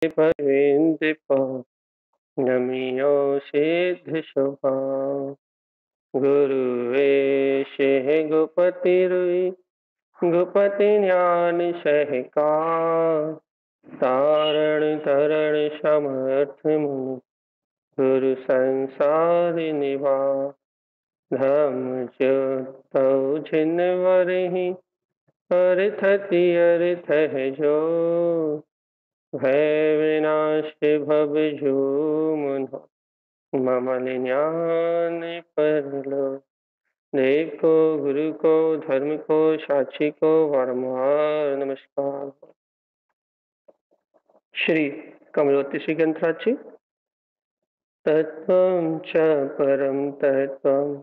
भवेन्द्रिपा नमियो सिद्ध स्वभाव। गुरुवेश गुपति रुई गुपति ज्ञान सहकार। तारण तरण समर्थ मुनि गुरु संसार निवार। धर्म ज्योतौ छिन वरहि अर्थति अर्थ है जो। भय विनाश भव जो मन ममल ज्ञान परलो। देव को गुरु को धर्म को साक्षी को वारंवार नमस्कार। श्री कमलोति श्री ग्रंथराज जी। तत्वं च परम तत्वं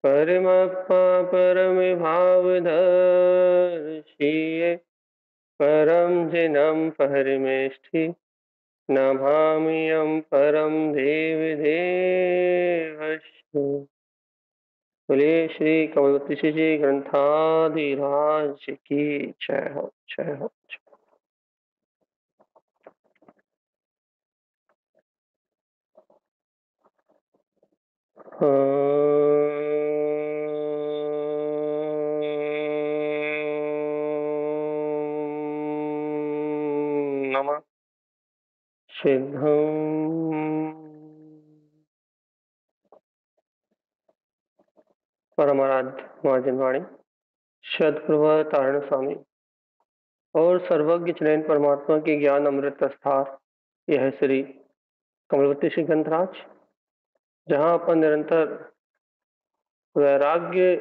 परमप्पा परम भावदर्शिये। परम जिनं परमेष्ठि नमाम्यहं परम देव देवस्य। बोलिए श्री कमलोति जी ग्रंथाधिराज की जय हो, जय हो। नमः सिद्धं परमाराध्य महाजनवाणी सदप्रभु तारण स्वामी और सर्वज्ञ चिन्मय परमात्मा के ज्ञान अमृत स्थार यह श्री कमलवती श्री ग्रंथराज, जहाँ अपन निरंतर वैराग्य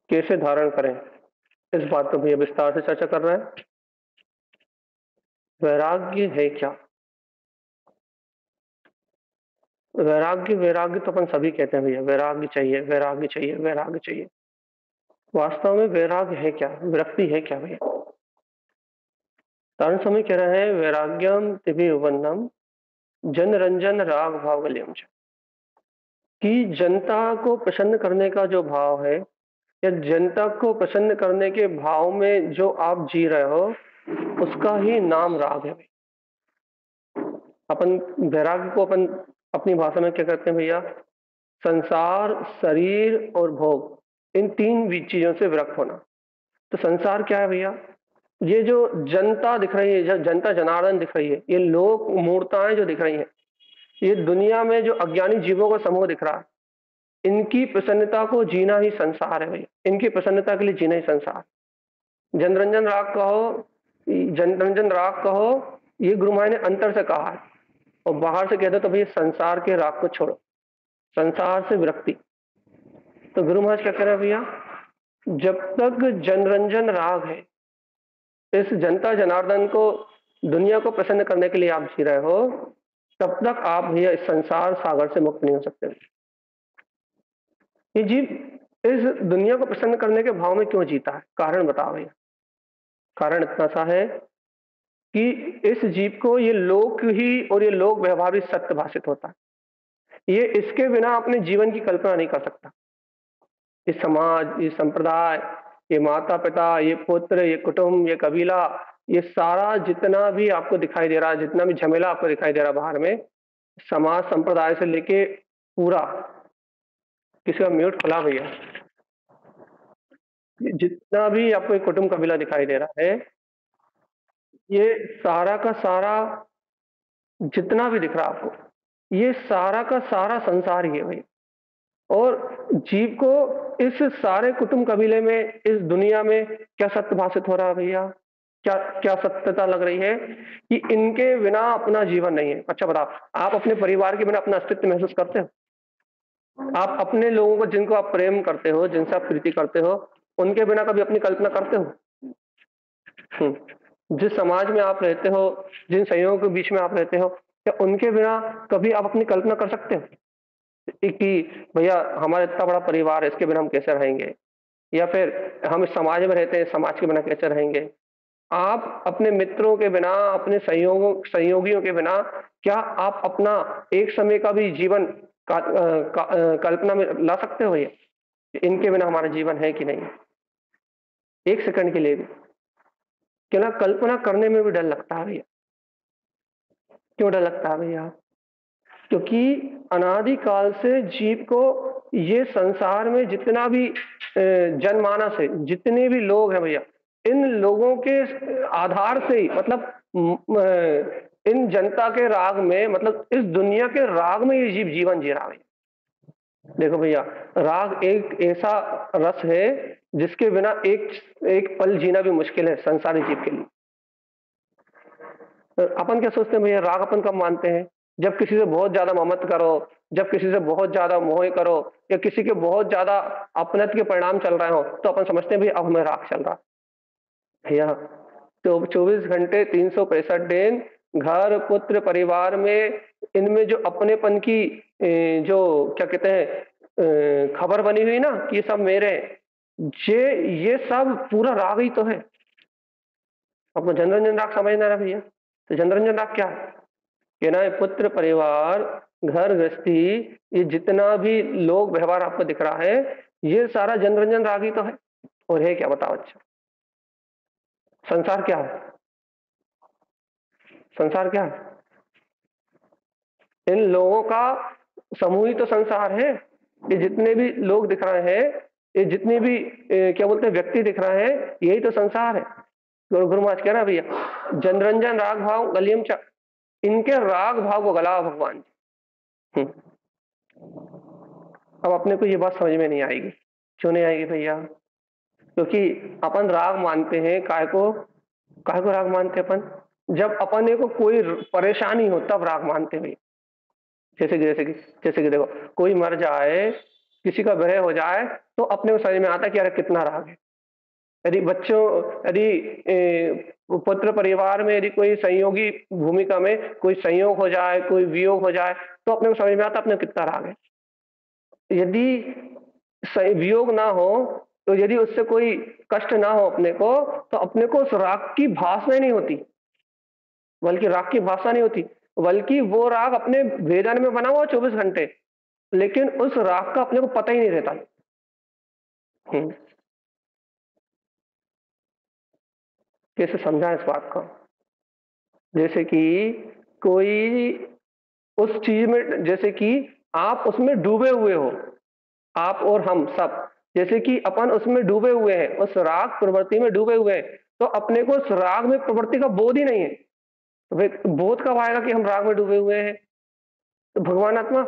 कैसे धारण करें इस बात पर भैया विस्तार से चर्चा कर रहे हैं। वैराग्य है क्या? वैराग्य वैराग्य तो अपन सभी कहते हैं भैया, वैराग्य चाहिए वैराग्य चाहिए वैराग्य चाहिए। वास्तव में वैराग्य है क्या? विरक्ति है क्या भैया? तारण स्वामी कह रहे हैं वैराग्यम तिभि उपन्नम जन रंजन राग भावल्यम। कि जनता को प्रसन्न करने का जो भाव है या जनता को प्रसन्न करने के भाव में जो आप जी रहे हो उसका ही नाम राग है। अपन वैराग्य को अपन अपनी भाषा में क्या कहते हैं भैया? संसार, शरीर और भोग, इन तीन चीजों से विरक्त होना। तो संसार क्या है भैया? ये जो जनता दिख रही है, जो जनता जनार्दन दिख रही है, ये लोक मूर्ताएं जो दिख रही हैं, ये दुनिया में जो अज्ञानी जीवों का समूह दिख रहा है, इनकी प्रसन्नता को जीना ही संसार है भैया। इनकी प्रसन्नता के लिए जीना ही संसार। जनरंजन राग कहो, जनरंजन राग कहो, ये गुरु महाराज ने अंतर से कहा है। और बाहर से कहते तो भैया संसार के राग को छोड़ो, संसार से विरक्ति। तो गुरु महाराज क्या कह रहे हैं भैया? जब तक जनरंजन राग है, इस जनता जनार्दन को, दुनिया को प्रसन्न करने के लिए आप जी रहे हो, तब तक आप भैया इस संसार सागर से मुक्त नहीं हो सकते। ये जीव इस दुनिया को प्रसन्न करने के भाव में क्यों जीता है? कारण बताओ भैया। कारण इतना सा है कि इस जीव को ये लोक ही और ये लोक व्यवहार सत्य भाषित होता है। ये इसके बिना अपने जीवन की कल्पना नहीं कर सकता। ये समाज, ये संप्रदाय, ये माता पिता, ये पुत्र, ये कुटुंब, ये कबीला, ये सारा जितना भी आपको दिखाई दे रहा है, जितना भी झमेला आपको दिखाई दे रहा है बाहर में, समाज संप्रदाय से लेके पूरा, किसी का म्यूट खुला भैया, जितना भी आपको एक कुटुंब कबीला दिखाई दे रहा है, ये सारा का सारा जितना भी दिख रहा है आपको, ये सारा का सारा संसार ही है भाई। और जीव को इस सारे कुटुंब कबीले में, इस दुनिया में क्या सत्य भाषित हो रहा है भैया? क्या क्या सत्यता लग रही है कि इनके बिना अपना जीवन नहीं है। अच्छा बताओ, आप अपने परिवार के बिना अपना अस्तित्व महसूस करते हो? आप अपने लोगों को, जिनको आप प्रेम करते हो, जिनसे आप प्रीति करते हो, उनके बिना कभी अपनी कल्पना करते हो? जिस समाज में आप रहते हो, जिन संयोगों के बीच में आप रहते हो, क्या उनके बिना कभी आप अपनी कल्पना कर सकते हो कि भैया हमारा इतना बड़ा परिवार है, इसके बिना हम कैसे रहेंगे? या फिर हम इस समाज में रहते हैं, समाज के बिना कैसे रहेंगे? आप अपने मित्रों के बिना, अपने संयोगियों के बिना, क्या आप अपना एक समय का भी जीवन कल्पना में ला सकते हो ये? इनके बिना हमारा जीवन है कि नहीं? एक सेकंड के लिए भी कि ना कल्पना करने में भी डर लगता है भैया। क्यों डर लगता है भैया? क्योंकि अनादिकाल से जीव को ये संसार में जितना भी जनमानस है, जितने भी लोग हैं भैया, इन लोगों के आधार से ही मतलब इन जनता के राग में, मतलब इस दुनिया के राग में ये जीव जीवन जी रहा है। देखो भैया, राग एक ऐसा रस है जिसके बिना एक एक पल जीना भी मुश्किल है संसारी जीव के लिए। अपन क्या सोचते हैं भैया, राग अपन कब मानते हैं? जब किसी से बहुत ज्यादा ममत करो, जब किसी से बहुत ज्यादा मोह करो, या किसी के बहुत ज्यादा अपनत के परिणाम चल रहे हो, तो अपन समझते हैं भैया अब हमें राग चल रहा। भैया तो 24 घंटे 365 दिन घर पुत्र परिवार में, इनमें जो अपनेपन की जो क्या कहते हैं खबर बनी हुई ना कि ये सब मेरे हैं, ये सब पूरा राग ही तो है। आपको जनरंजन राग समझना है भैया? तो जनरंजन राग क्या है? कि ना पुत्र परिवार घर गृहस्थी, ये जितना भी लोग व्यवहार आपको दिख रहा है, ये सारा जनरंजन राग ही तो है। और है क्या बताओ? अच्छा, संसार क्या है? संसार क्या है? इन लोगों का समूह ही तो संसार है। ये जितने भी लोग दिख रहे हैं, ये जितने भी क्या बोलते हैं व्यक्ति दिख रहे हैं, यही तो संसार है। गुरु महाराज कह रहा भैया, जनरंजन राग भाव गलियम च, इनके राग भाव को गला भगवान जी। अब अपने को ये बात समझ में नहीं आएगी। क्यों नहीं आएगी भैया? क्योंकि अपन राग मानते हैं काहे को राग मानते हैं अपन? जब अपने को कोई परेशानी हो तब राग मानते हैं भैया। जैसे कि देखो, कोई मर जाए, किसी का विरह हो जाए, तो अपने को समझ में आता है कि अरे कितना राग है। यदि बच्चों यदि पुत्र परिवार में यदि कोई संयोगी भूमिका में कोई संयोग हो जाए, कोई वियोग हो जाए, तो अपने को समझ में आता है अपने कितना राग है। यदि वियोग ना हो, तो यदि उससे कोई कष्ट ना हो अपने को, तो अपने को उस राग की भाषा ही नहीं होती। बल्कि राग की भाषा नहीं होती, बल्कि वो राग अपने वेदन में बना हुआ 24 घंटे, लेकिन उस राग का अपने को पता ही नहीं रहता। हम्म, कैसे समझा इस बात को? जैसे कि कोई उस चीज में, जैसे कि आप उसमें डूबे हुए हो, आप और हम सब, जैसे कि अपन उसमें डूबे हुए हैं, उस राग प्रवृत्ति में डूबे हुए हैं, तो अपने को उस राग में प्रवृत्ति का बोध ही नहीं है। तो वे बोध कब आएगा कि हम राग में डूबे हुए हैं? तो भगवान आत्मा,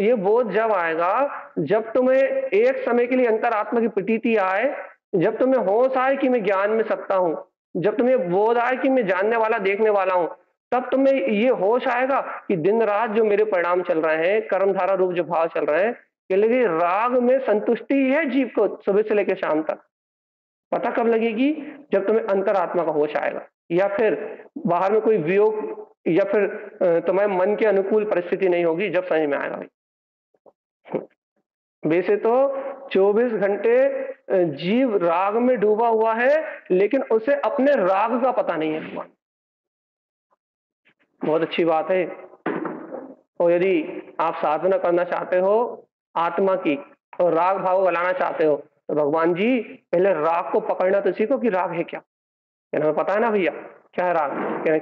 ये बोध जब आएगा जब तुम्हें एक समय के लिए अंतरात्मा की प्रतीति आए, जब तुम्हें होश आए कि मैं ज्ञान में सत्ता हूं, जब तुम्हें बोध आए कि मैं जानने वाला देखने वाला हूं, तब तुम्हें ये होश आएगा कि दिन रात जो मेरे परिणाम चल रहे हैं, कर्मधारा रूप जो भाव चल रहे हैं, ये लगे राग में संतुष्टि है जीव को सुबह से लेकर शाम तक। पता कब लगेगी? जब तुम्हें अंतरात्मा का होश आएगा, या फिर बाहर में कोई वियोग, या फिर तुम्हारे मन के अनुकूल परिस्थिति नहीं होगी, जब समझ में आएगा भाई। वैसे तो 24 घंटे जीव राग में डूबा हुआ है, लेकिन उसे अपने राग का पता नहीं है भगवान। बहुत अच्छी बात है। और यदि आप साधना करना चाहते हो आत्मा की, और राग भाव गलाना चाहते हो, तो भगवान जी पहले राग को पकड़ना तो सीखो कि राग है क्या। क्या हमें पता है ना भैया क्या है राग?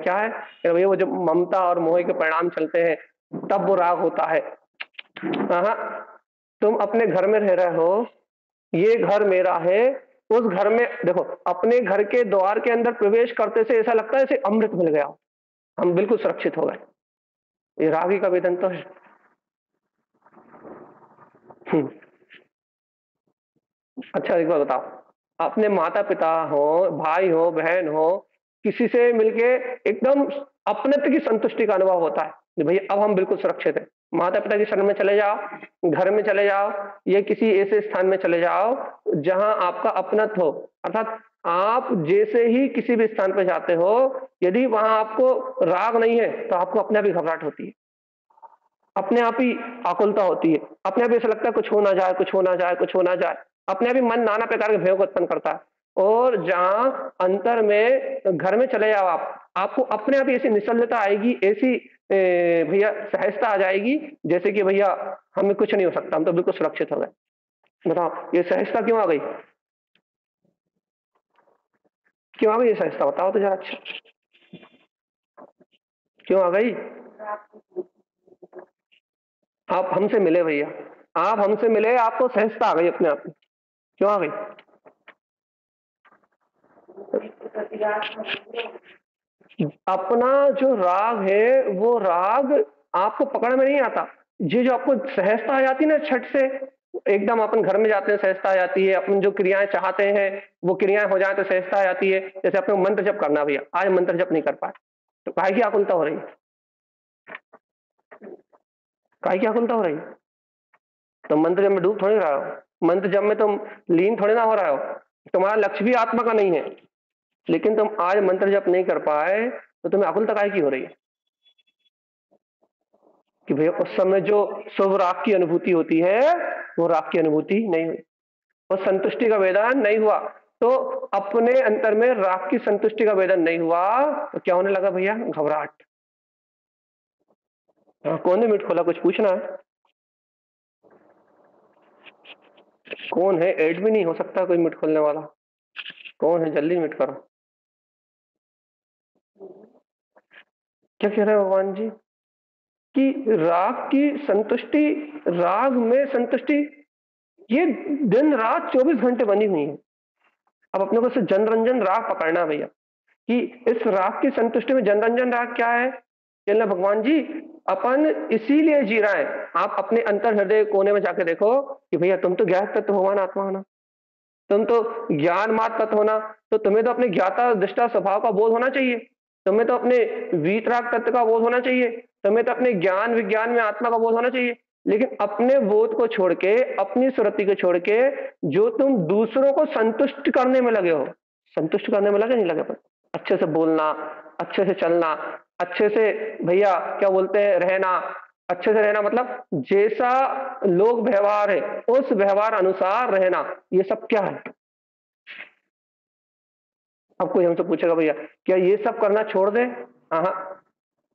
क्या है? भैया वो जब ममता और मोह के परिणाम चलते हैं, तब वो राग होता है। हाँ, तुम अपने घर में रह रहे हो, ये घर मेरा है, उस घर में देखो, अपने घर के द्वार के अंदर प्रवेश करते से ऐसा लगता है जैसे अमृत मिल गया, हम बिल्कुल सुरक्षित हो गए। ये राग ही का वेदन तो है। हम्म, अच्छा एक बात बताओ, अपने माता पिता हो, भाई हो, बहन हो, किसी से मिलके एकदम अपनत्व की संतुष्टि का अनुभव होता है कि भैया अब हम बिल्कुल सुरक्षित हैं। माता पिता की शरण में चले जाओ, घर में चले जाओ, या किसी ऐसे स्थान में चले जाओ जहां आपका अपनत्व हो, अर्थात आप जैसे ही किसी भी स्थान पर जाते हो, यदि वहां आपको राग नहीं है, तो आपको अपने आप ही घबराहट होती है, अपने आप ही आकुलता होती है, अपने आप ऐसा लगता है कुछ हो ना जाए, कुछ हो ना जाए, कुछ हो ना जाए। अपने आप ही मन नाना प्रकार के भयों को उत्पन्न करता है। और जहां अंतर में घर में चले जाओ आप, आपको अपने आप ही ऐसी निश्चलता आएगी, ऐसी भैया सहजता आ जाएगी, जैसे कि भैया हमें कुछ नहीं हो सकता, हम तो बिल्कुल सुरक्षित हो गए। बताओ ये सहजता क्यों आ गई? क्यों आ गई ये सहजता, बताओ तो जरा। अच्छा, क्यों आ गई? आप हमसे मिले भैया, आप हमसे मिले, आपको सहजता आ गई अपने आप में, क्यों आ गई? अपना जो राग है वो राग आपको पकड़ में नहीं आता। ये जो आपको सहजता आ जाती है ना छठ से, एकदम अपन घर में जाते हैं सहजता आ जाती है, अपन जो क्रियाएं चाहते हैं वो क्रियाएं हो जाए तो सहजता आ जाती है। जैसे अपने मंत्र जप करना भैया, आज मंत्र जप नहीं कर पाए तो काहे की आकुलता हो रही है? काहे की आकुलता हो रही है? तो मंत्र जप में डूब थोड़ी रहा हो, मंत्र जप में तुम लीन थोड़ी ना हो रहा हो, तुम्हारा लक्ष्य भी आत्मा का नहीं है, लेकिन तुम आज मंत्र जप नहीं कर पाए तो तुम्हें आकुलता काहे की हो रही है? कि भैया उस समय जो शुभ राग की अनुभूति होती है वो राग की अनुभूति नहीं हुई, और संतुष्टि का वेदन नहीं हुआ। तो अपने अंतर में राग की संतुष्टि का वेदन नहीं हुआ तो क्या होने लगा भैया? घबराहट। हाँ, कौन ने मिट खोला? कुछ पूछना है? कौन है? एड भी नहीं हो सकता कोई मिट खोलने वाला? कौन है? जल्दी मिट करो। क्या कह रहे हैं भगवान जी? कि राग की संतुष्टि, राग में संतुष्टि ये दिन रात 24 घंटे बनी हुई है। अब अपने को सिर्फ जनरंजन राग पकड़ना है भैया, कि इस राग की संतुष्टि में जनरंजन राग क्या है? कहना भगवान जी अपन इसीलिए जी रहा है। आप अपने अंतर हृदय कोने में जाके देखो कि भैया तुम तो ज्ञात तत्व भगवान आत्मा हो ना, तुम तो ज्ञान मात्र तत्व हो ना, तो तुम्हें तो अपने ज्ञाता दृष्टा स्वभाव का बोध होना चाहिए, तुम्हें तो अपने वीतराग तत्व का बोध होना चाहिए, तुम्हें तो अपने ज्ञान विज्ञान में आत्मा का बोध होना चाहिए। लेकिन अपने बोध को छोड़ के, अपनी सुरति को छोड़ के जो तुम दूसरों को संतुष्ट करने में लगे हो, संतुष्ट करने में लगे नहीं लगे? पर अच्छे से बोलना, अच्छे से चलना, अच्छे से भैया क्या बोलते हैं रहना, अच्छे से रहना मतलब जैसा लोग व्यवहार है उस व्यवहार अनुसार रहना, ये सब क्या है? अब कोई हमसे पूछेगा भैया क्या ये सब करना छोड़ दे? हाँ,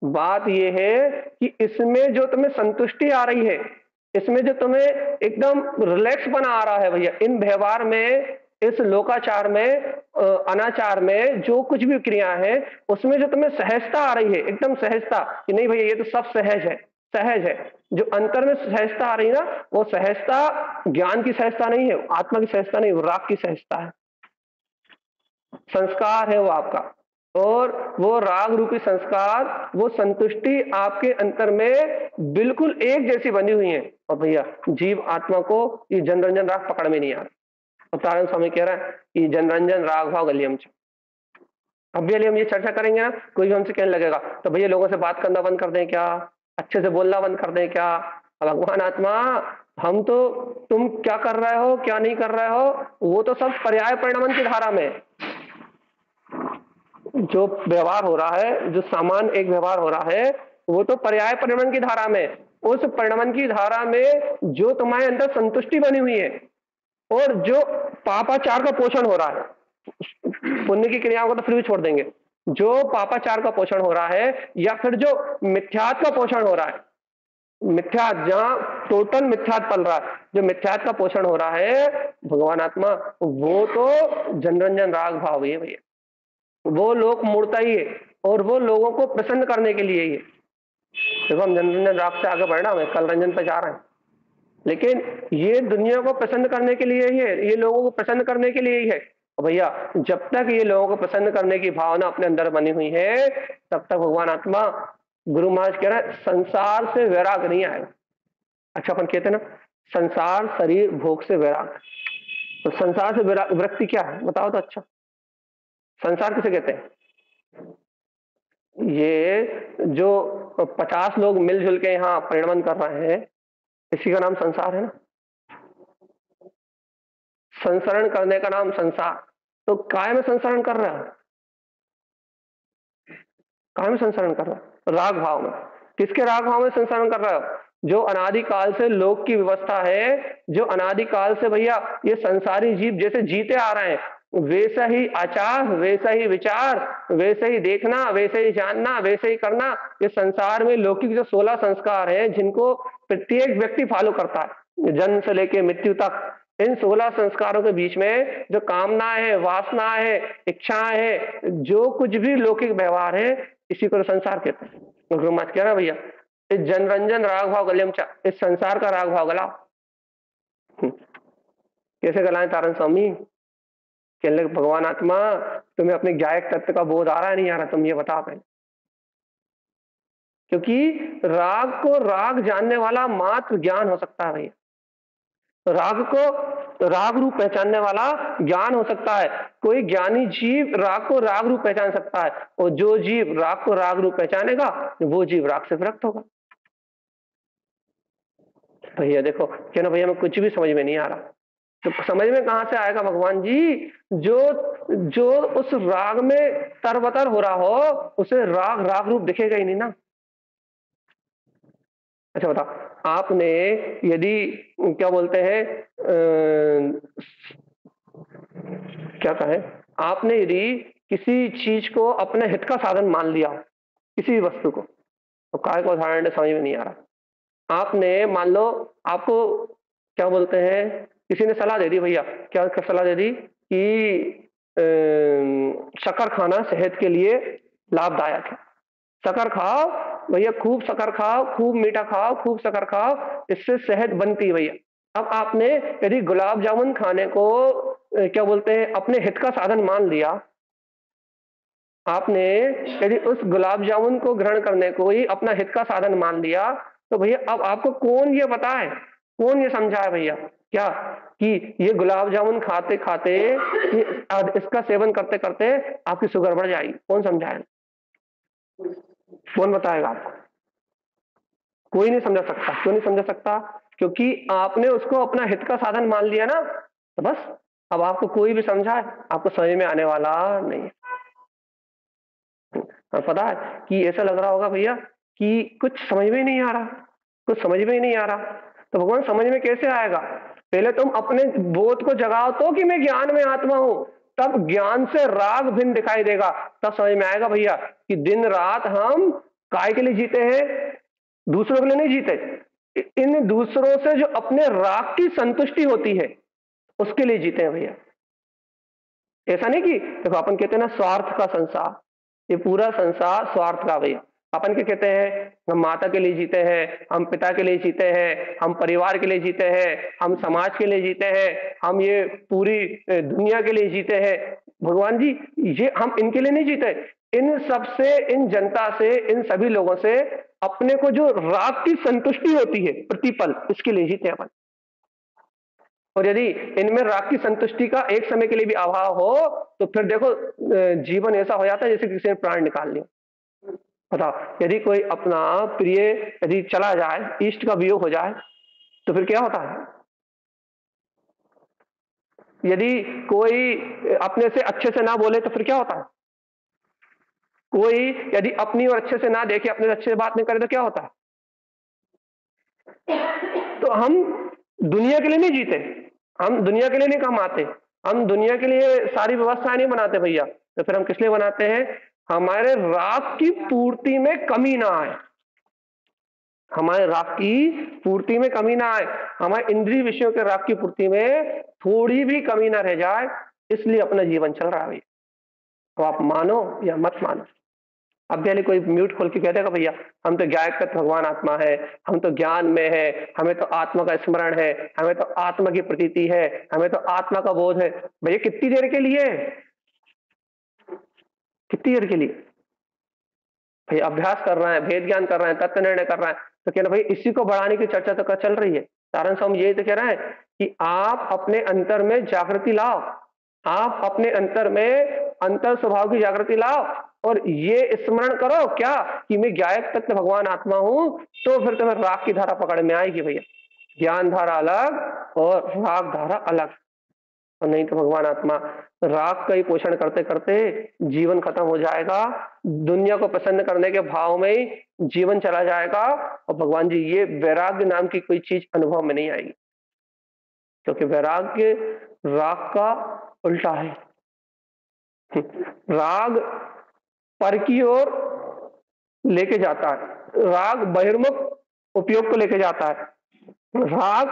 बात ये है कि इसमें जो तुम्हें संतुष्टि आ रही है, इसमें जो तुम्हें एकदम रिलैक्स बना आ रहा है भैया, इन व्यवहार में, इस लोकाचार में, अनाचार में जो कुछ भी क्रिया है उसमें जो तुम्हें सहजता आ रही है, एकदम सहजता कि नहीं भैया ये तो सब सहज है, सहज है। जो अंतर में सहजता आ रही है ना, वो सहजता ज्ञान की सहजता नहीं है, आत्मा की सहजता नहीं, वो राग की सहजता है, संस्कार है वो आपका। और वो राग रूपी संस्कार, वो संतुष्टि आपके अंतर में बिल्कुल एक जैसी बनी हुई है। और भैया जीव आत्मा को ये जनरंजन राग पकड़ में नहीं आ रहा। और तारण स्वामी कह रहा है कि जनरंजन राग भाव गलियम छ। अब भी हम ये चर्चा करेंगे ना, कोई भी हमसे कहने लगेगा तो भैया लोगों से बात करना बंद कर दें क्या, अच्छे से बोलना बंद कर दें क्या? भगवान आत्मा हम तो, तुम क्या कर रहे हो क्या नहीं कर रहे हो वो तो सब पर्याय परिणमन की धारा में, जो व्यवहार हो रहा है, जो सामान एक व्यवहार हो रहा है वो तो पर्याय परिणमन की धारा में, उस परिणमन की धारा में जो तुम्हारे अंदर संतुष्टि बनी हुई है और जो पापाचार का पोषण हो रहा है, पुण्य की क्रियाओं को तो फिर भी छोड़ देंगे, जो पापाचार का पोषण हो रहा है या फिर जो मिथ्यात का पोषण हो रहा है, मिथ्यात जहां टोटल मिथ्यात पल रहा है, जो मिथ्यात का पोषण हो रहा है भगवान आत्मा, वो तो जनरंजन राग भाव ही है भैया, वो लोक मूर्ता ही है और वो लोगों को प्रसन्न करने के लिए ही है। देखो हम जनरंजन राग से आगे बढ़ना, हमें कल रंजन पे जा रहे हैं, लेकिन ये दुनिया को प्रसन्न करने के लिए ही है, ये लोगों को प्रसन्न करने के लिए ही है। और भैया जब तक ये लोगों को प्रसन्न करने की भावना अपने अंदर बनी हुई है तब तक भगवान आत्मा, गुरु महाराज कह रहे हैं संसार से वैराग नहीं आएगा। अच्छा अपन कहते हैं ना संसार शरीर भोग से वैराग, तो संसार से विरक्ति क्या है बताओ तो? अच्छा संसार किसे कहते हैं? ये जो 50 लोग मिलजुल के यहाँ परिणमन कर रहे हैं इसी का नाम संसार है ना, संसरण करने का नाम संसार। तो काय में संसरण कर रहा है? काय में संसरण कर रहा है? राग भाव में। किसके राग भाव में संसरण कर रहा है? जो अनादिकाल से लोक की व्यवस्था है, जो अनादिकाल से भैया ये संसारी जीव जैसे जीते आ रहे हैं वैसा ही आचार, वैसा ही विचार, वैसे ही देखना, वैसे ही जानना, वैसे ही करना, ये संसार में लौकिक जो 16 संस्कार हैं जिनको प्रत्येक व्यक्ति फॉलो करता है जन्म से लेकर मृत्यु तक, इन 16 संस्कारों के बीच में जो कामना है, वासना है, इच्छाएं है, जो कुछ भी लौकिक व्यवहार है, इसी को तो संसार कहते हैं। तो गुरु महाराज कह रहा भैया, इस जनरंजन राग भाव गलियम चा, इस संसार का राग भाव गलाओ। कैसे गलाएं तारण स्वामी? कहने लगे भगवान आत्मा, तुम्हें अपने गायक तत्व का बोध आ रहा है नहीं आ रहा, तुम ये बता पाए। क्योंकि राग को राग जानने वाला मात्र ज्ञान हो सकता है भैया। राग को राग रूप पहचानने वाला ज्ञान हो सकता है। कोई ज्ञानी जीव राग को राग रूप पहचान सकता है, और जो जीव राग को राग रूप पहचानेगा वो जीव राग से विरक्त होगा। भैया देखो क्या ना भैया, मैं कुछ भी समझ में नहीं आ रहा, तो समझ में कहां से आएगा भगवान जी? जो जो उस राग में तरबतर हो रहा हो, उसे राग राग रूप दिखेगा ही नहीं ना। अच्छा बताओ, आपने यदि क्या बोलते हैं क्या कहें, आपने यदि किसी चीज को अपने हित का साधन मान लिया, किसी भी वस्तु को, तो काय को उदाहरण समझ में नहीं आ रहा। आपने मान लो, आपको क्या बोलते हैं, किसी ने सलाह दे दी भैया, क्या सलाह दे दी कि शक्कर खाना सेहत के लिए लाभदायक है। शक्कर खाओ भैया, खूब शक्कर खाओ, खूब मीठा खाओ, खूब शक्कर खाओ, इससे सेहत बनती है भैया। अब आपने यदि गुलाब जामुन खाने को क्या बोलते हैं अपने हित का साधन मान लिया, आपने यदि उस गुलाब जामुन को ग्रहण करने को ही अपना हित का साधन मान लिया, तो भैया अब आपको कौन ये बताए, कौन ये समझाए भैया क्या कि ये गुलाब जामुन खाते खाते इसका सेवन करते करते आपकी शुगर बढ़ जाएगी? कौन समझाए, कौन बताएगा आपको? कोई नहीं समझा सकता। क्यों नहीं समझा सकता? क्योंकि आपने उसको अपना हित का साधन मान लिया ना, तो बस अब आपको कोई भी समझाए आपको समझ में आने वाला नहीं है। और पता है कि ऐसा लग रहा होगा भैया कि कुछ समझ में ही नहीं आ रहा, कुछ समझ में ही नहीं आ रहा। तो भगवान समझ में कैसे आएगा? पहले तुम अपने बोध को जगाओ तो कि मैं ज्ञान में आत्मा हूं, तब ज्ञान से राग भिन्न दिखाई देगा, तब समझ में आएगा भैया कि दिन रात हम काय के लिए जीते हैं, दूसरों के लिए नहीं जीते। इन दूसरों से जो अपने राग की संतुष्टि होती है उसके लिए जीते हैं भैया। ऐसा नहीं कि देखो अपन कहते हैं ना स्वार्थ का संसार, ये पूरा संसार स्वार्थ का भैया। अपन क्या कहते हैं, हम माता के लिए जीते हैं, हम पिता के लिए जीते हैं, हम परिवार के लिए जीते हैं, हम समाज के लिए जीते हैं, हम ये पूरी दुनिया के लिए जीते हैं। भगवान जी ये हम इनके लिए नहीं जीते, इन सब से, इन जनता से, इन सभी लोगों से अपने को जो राग की संतुष्टि होती है प्रतिपल, इसके लिए जीते हैं अपन। और यदि इनमें राग की संतुष्टि का एक समय के लिए भी अभाव हो तो फिर देखो जीवन ऐसा हो जाता है जैसे किसी ने प्राण निकाल लिया। बताओ, यदि कोई अपना प्रिय यदि चला जाए, इष्ट का वियोग हो जाए, तो फिर क्या होता है? यदि कोई अपने से अच्छे से ना बोले तो फिर क्या होता है? कोई यदि अपनी और अच्छे से ना देखे, अपने से अच्छे से बात नहीं करे तो क्या होता है? तो हम दुनिया के लिए नहीं जीते, हम दुनिया के लिए नहीं कमाते, हम दुनिया के लिए सारी व्यवस्थाएं नहीं बनाते भैया। तो फिर हम किस लिए बनाते हैं? हमारे राग की पूर्ति में कमी ना आए, हमारे राग की पूर्ति में कमी ना आए, हमारे इंद्रिय विषयों के राग की पूर्ति में थोड़ी भी कमी ना रह जाए, इसलिए अपना जीवन चल रहा है भैया। तो आप मानो या मत मानो, अब पहले कोई म्यूट खोल के कह देगा भैया हम तो गायक तत्व भगवान आत्मा है, हम तो ज्ञान में है, हमें तो आत्मा का स्मरण है, हमें तो आत्मा की प्रतीति है, हमें तो आत्मा का बोध है। भैया कितनी देर के लिए, कितनी देर के लिए भैया अभ्यास कर रहे हैं, भेद ज्ञान कर रहे हैं, तत्व निर्णय कर रहे हैं, तो कहना भाई इसी को बढ़ाने की चर्चा तो चल रही है। कारण से हम यही तो कह रहे हैं कि आप अपने अंतर में जागृति लाओ, आप अपने अंतर में अंतर स्वभाव की जागृति लाओ और ये स्मरण करो क्या कि मैं गायक तत्व भगवान आत्मा हूं, तो फिर तुम्हें राग की धारा पकड़ में आएगी भैया। ज्ञान धारा अलग और राग धारा अलग, और नहीं तो भगवान आत्मा राग का ही पोषण करते करते जीवन खत्म हो जाएगा, दुनिया को प्रसन्न करने के भाव में ही जीवन चला जाएगा। और भगवान जी ये वैराग्य नाम की कोई चीज अनुभव में नहीं आएगी, क्योंकि वैराग्य राग का उल्टा है। राग पर की ओर लेके जाता है, राग बहिर्मुख उपयोग को लेके जाता है, राग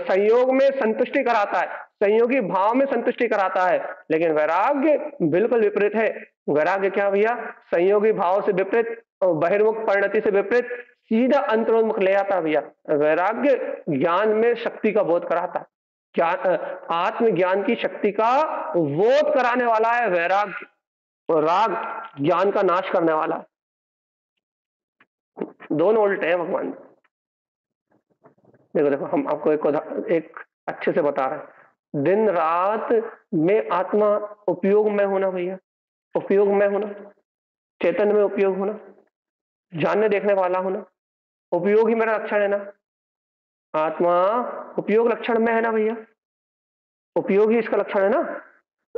संयोग में संतुष्टि कराता है, संयोगी भाव में संतुष्टि कराता है, लेकिन वैराग्य बिल्कुल विपरीत है। वैराग्य क्या भैया? संयोगी भाव से विपरीत और बहिर्मुख परिणति से विपरीत सीधा अंतरोन्मुख ले आता है भैया। वैराग्य ज्ञान में शक्ति का बोध कराता है, ज्ञान आत्मज्ञान की शक्ति का बोध कराने वाला है वैराग्य, और राग ज्ञान का नाश करने वाला है। दोनों उल्टे हैं भगवान। देखो देखो, हम आपको एक अच्छे से बता रहे हैं। दिन रात में आत्मा उपयोग में होना भैया, उपयोग में होना, चेतन में उपयोग होना, जानने देखने वाला होना, उपयोग ही मेरा लक्षण है ना। आत्मा उपयोग लक्षण में है ना भैया, उपयोग ही इसका लक्षण है ना।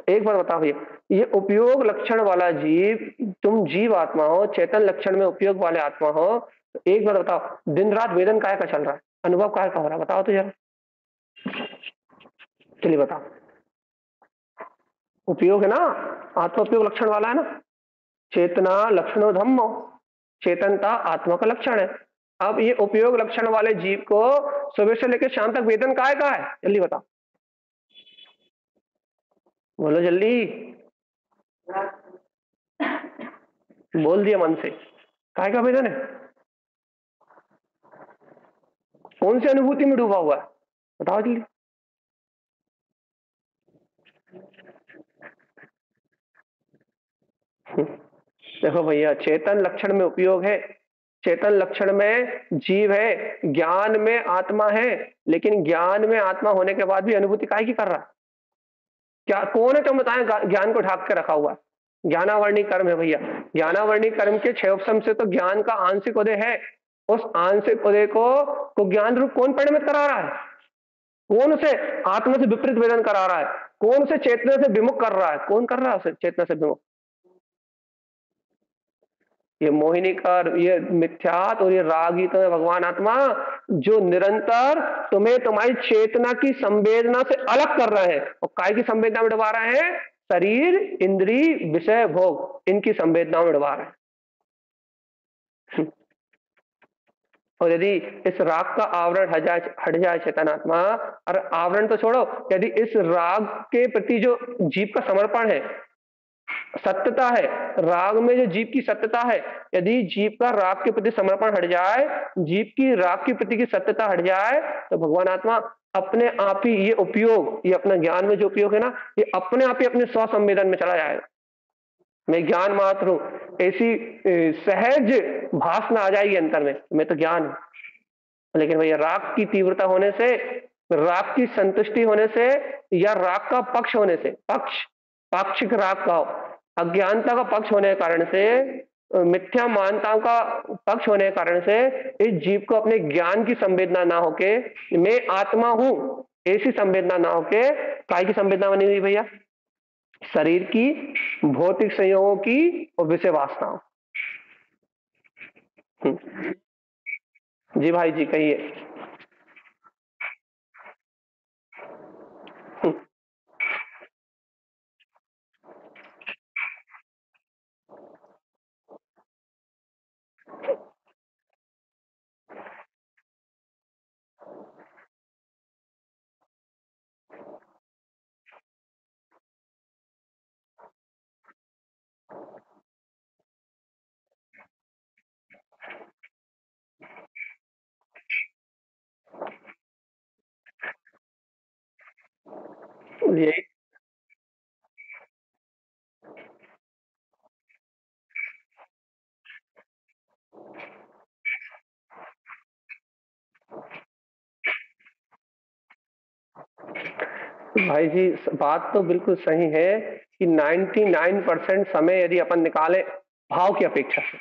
एक बार बताओ भैया, ये उपयोग लक्षण वाला जीव, तुम जीव आत्मा हो, चेतन लक्षण में उपयोग वाले आत्मा हो, तो एक बार बताओ, दिन रात वेदन काय का चल रहा है, अनुभव काय का हो रहा है, बताओ तो जरा, चलिए बताओ। उपयोग है ना, आत्मा उपयोग लक्षण वाला है ना। चेतना लक्षणो धम्मो, चेतनता आत्मा का लक्षण है। अब ये उपयोग लक्षण वाले जीव को सुबह से लेकर शाम तक वेदन काय का है, जल्दी बताओ, बोलो जल्दी, बोल दिया मन से, काय का वेदन है, कौन सी अनुभूति में डूबा हुआ है, बताओ जल्दी। देखो भैया, चेतन लक्षण में उपयोग है, चेतन लक्षण में जीव है, ज्ञान में आत्मा है, लेकिन ज्ञान में आत्मा होने के बाद भी अनुभूति काय की कर रहा है? क्या कौन है, तुम बताएं, ज्ञान को ढाक के रखा हुआ है? ज्ञानावर्णी कर्म है भैया। ज्ञानावर्णी कर्म के 6 उपसम से तो ज्ञान का आंशिक उदय है। उस आंशिक उदय को ज्ञान रूप कौन परिणमित करा रहा है? कौन उसे आत्मा से विपरीत वेदन करा रहा है? कौन उसे चेतना से विमुख कर रहा है? कौन कर रहा है उसे चेतना से विमुख? ये मोहिनी कर, ये मिथ्यात और ये राग ही तो है भगवान आत्मा, जो निरंतर तुम्हें तुम्हारी चेतना की संवेदना से अलग कर रहे हैं। और काय की संवेदना में डुबा रहे हैं? शरीर, इंद्री, विषय, भोग, इनकी संवेदनाओं में डुबा रहे हैं। और यदि इस राग का आवरण हट जाए चेतनात्मा, और आवरण तो छोड़ो, यदि इस राग के प्रति जो जीव का समर्पण है, सत्यता है, राग में जो जीव की सत्यता है, यदि जीव का राग के प्रति समर्पण हट जाए, जीव की राग के प्रति की सत्यता हट जाए, तो भगवान आत्मा अपने आप ही ये उपयोग, ये अपना ज्ञान में जो उपयोग है ना, ये अपने आप ही अपने स्व संवेदन में चला जाएगा। मैं ज्ञान मात्र हूं, ऐसी सहज भाषना आ जाएगी अंतर में, मैं तो ज्ञान हूं। लेकिन भैया, राग की तीव्रता होने से, राग की संतुष्टि होने से, या राग का पक्ष होने से, पाक्षिक राग का, अज्ञानता का पक्ष होने के कारण से, मिथ्या मानताओं का पक्ष होने के कारण से, इस जीव को अपने ज्ञान की संवेदना ना होके, मैं आत्मा हूं ऐसी संवेदना ना होके, काय की संवेदना बनी हुई भैया? शरीर की, भौतिक संयोगों की और विषय वासनाओं। जी भाई जी, कहिए। यही भाई जी, बात तो बिल्कुल सही है कि 99% समय यदि अपन निकाले भाव की अपेक्षा से,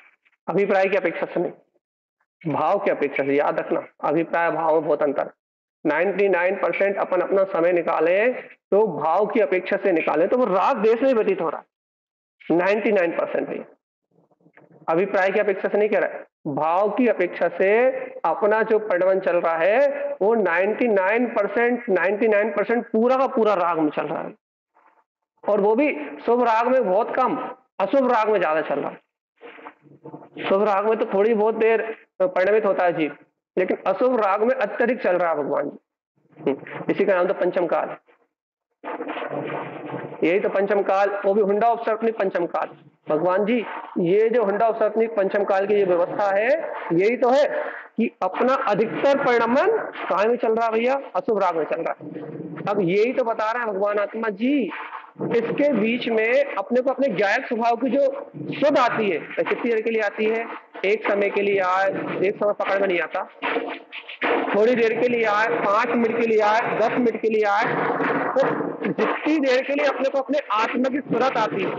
अभिप्राय की अपेक्षा से नहीं, भाव की अपेक्षा से, याद रखना, अभिप्राय भाव में बहुत अंतर है। 99% अपन अपना समय निकाले तो भाव की अपेक्षा से निकाले तो वो राग देश में व्यतीत हो रहा है, 99% भैया। अभिप्राय की अपेक्षा से नहीं कह रहा है, भाव की अपेक्षा से अपना जो परिणमन चल रहा है वो 99% पूरा का पूरा राग में चल रहा है, और वो भी शुभ राग में बहुत कम, अशुभ राग में ज्यादा चल रहा है। शुभ राग में तो थोड़ी बहुत देर परिणमित होता है जीव, लेकिन अशुभ राग में अत्यधिक चल रहा है भगवान जी। इसी का नाम तो पंचम काल है। यही तो पंचम काल, वो भी हुंडा उपसर्पणिक पंचम काल। भगवान जी ये जो हुंडा उपसर्पणिक पंचम काल की ये व्यवस्था है, यही तो है कि अपना अधिकतर परिणमन कहाँ में चल रहा है भैया? अशुभ राग में चल रहा है। अब यही तो बता रहे हैं भगवान आत्मा जी, इसके बीच में अपने को अपने गायक स्वभाव की जो सुध आती है, तो कितनी देर के लिए आती है? एक समय के लिए आए, एक समय पकड़ में नहीं आता, थोड़ी देर के लिए आए, 5 मिनट के लिए आए, 10 मिनट के लिए आए, तो जितनी देर के लिए अपने को अपने आत्मा की सूरत आती है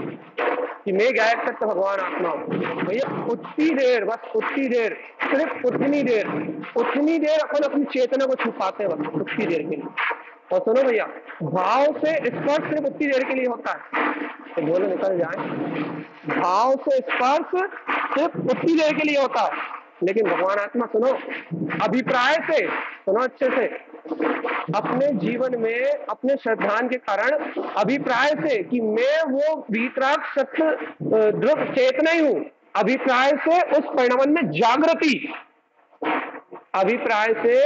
कि मैं गायक तक तो भगवान आत्मा हूं भैया, उतनी देर, बस उतनी देर, सिर्फ उतनी देर अपन अपनी चेतना को छुपाते हैं, बस उतनी देर के लिए। और सुनो भैया, भाव से स्पर्श सिर्फ उतनी देर के लिए होता है, तो बोलो निकल जाए, भाव से स्पर्श सिर्फ उतनी देर के लिए होता है। लेकिन भगवान आत्मा सुनो, अभिप्राय से सुनो अच्छे से, अपने जीवन में अपने श्रद्धान के कारण अभिप्राय से कि मैं वो वीतराग सत्य ध्रुव चेतना ही हूं, अभिप्राय से उस परिणमन में जागृति, अभिप्राय से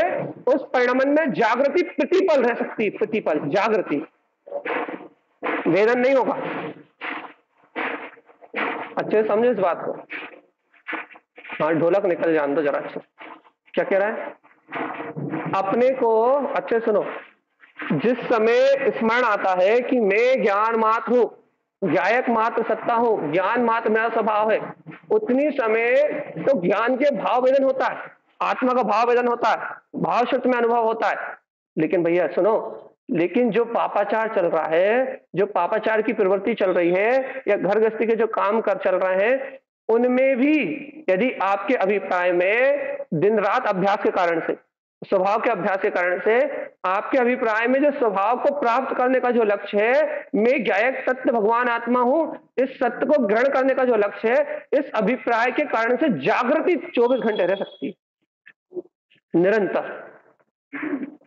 उस परिणमन में जागृति प्रतिपल रह सकती, प्रतिपल जागृति, वेदन नहीं होगा। अच्छे से समझो इस बात को। हाँ ढोलक निकल जान दो जरा अच्छे। क्या कह रहा है? अपने को अच्छे सुनो, जिस समय स्मरण आता है कि मैं ज्ञान मात्र हूं, गायक मात्र सत्ता हूं, ज्ञान मात्र मेरा स्वभाव है, उतनी समय तो ज्ञान के भाव वेदन होता है, आत्मा का भाव वेदन होता है, भाव शक्ति में अनुभव होता है। लेकिन भैया सुनो, लेकिन जो पापाचार चल रहा है, जो पापाचार की प्रवृत्ति चल रही है, या घर गृहस्थी के जो काम कर चल रहे हैं, उनमें भी यदि आपके अभिप्राय में दिन रात अभ्यास के कारण से, स्वभाव के अभ्यास के कारण से, आपके अभिप्राय में जो स्वभाव को प्राप्त करने का जो लक्ष्य है, मैं गायक तत्व भगवान आत्मा हूं, इस सत्य को ग्रहण करने का जो लक्ष्य है, इस अभिप्राय के कारण से जागृति 24 घंटे रह सकती है, निरंतर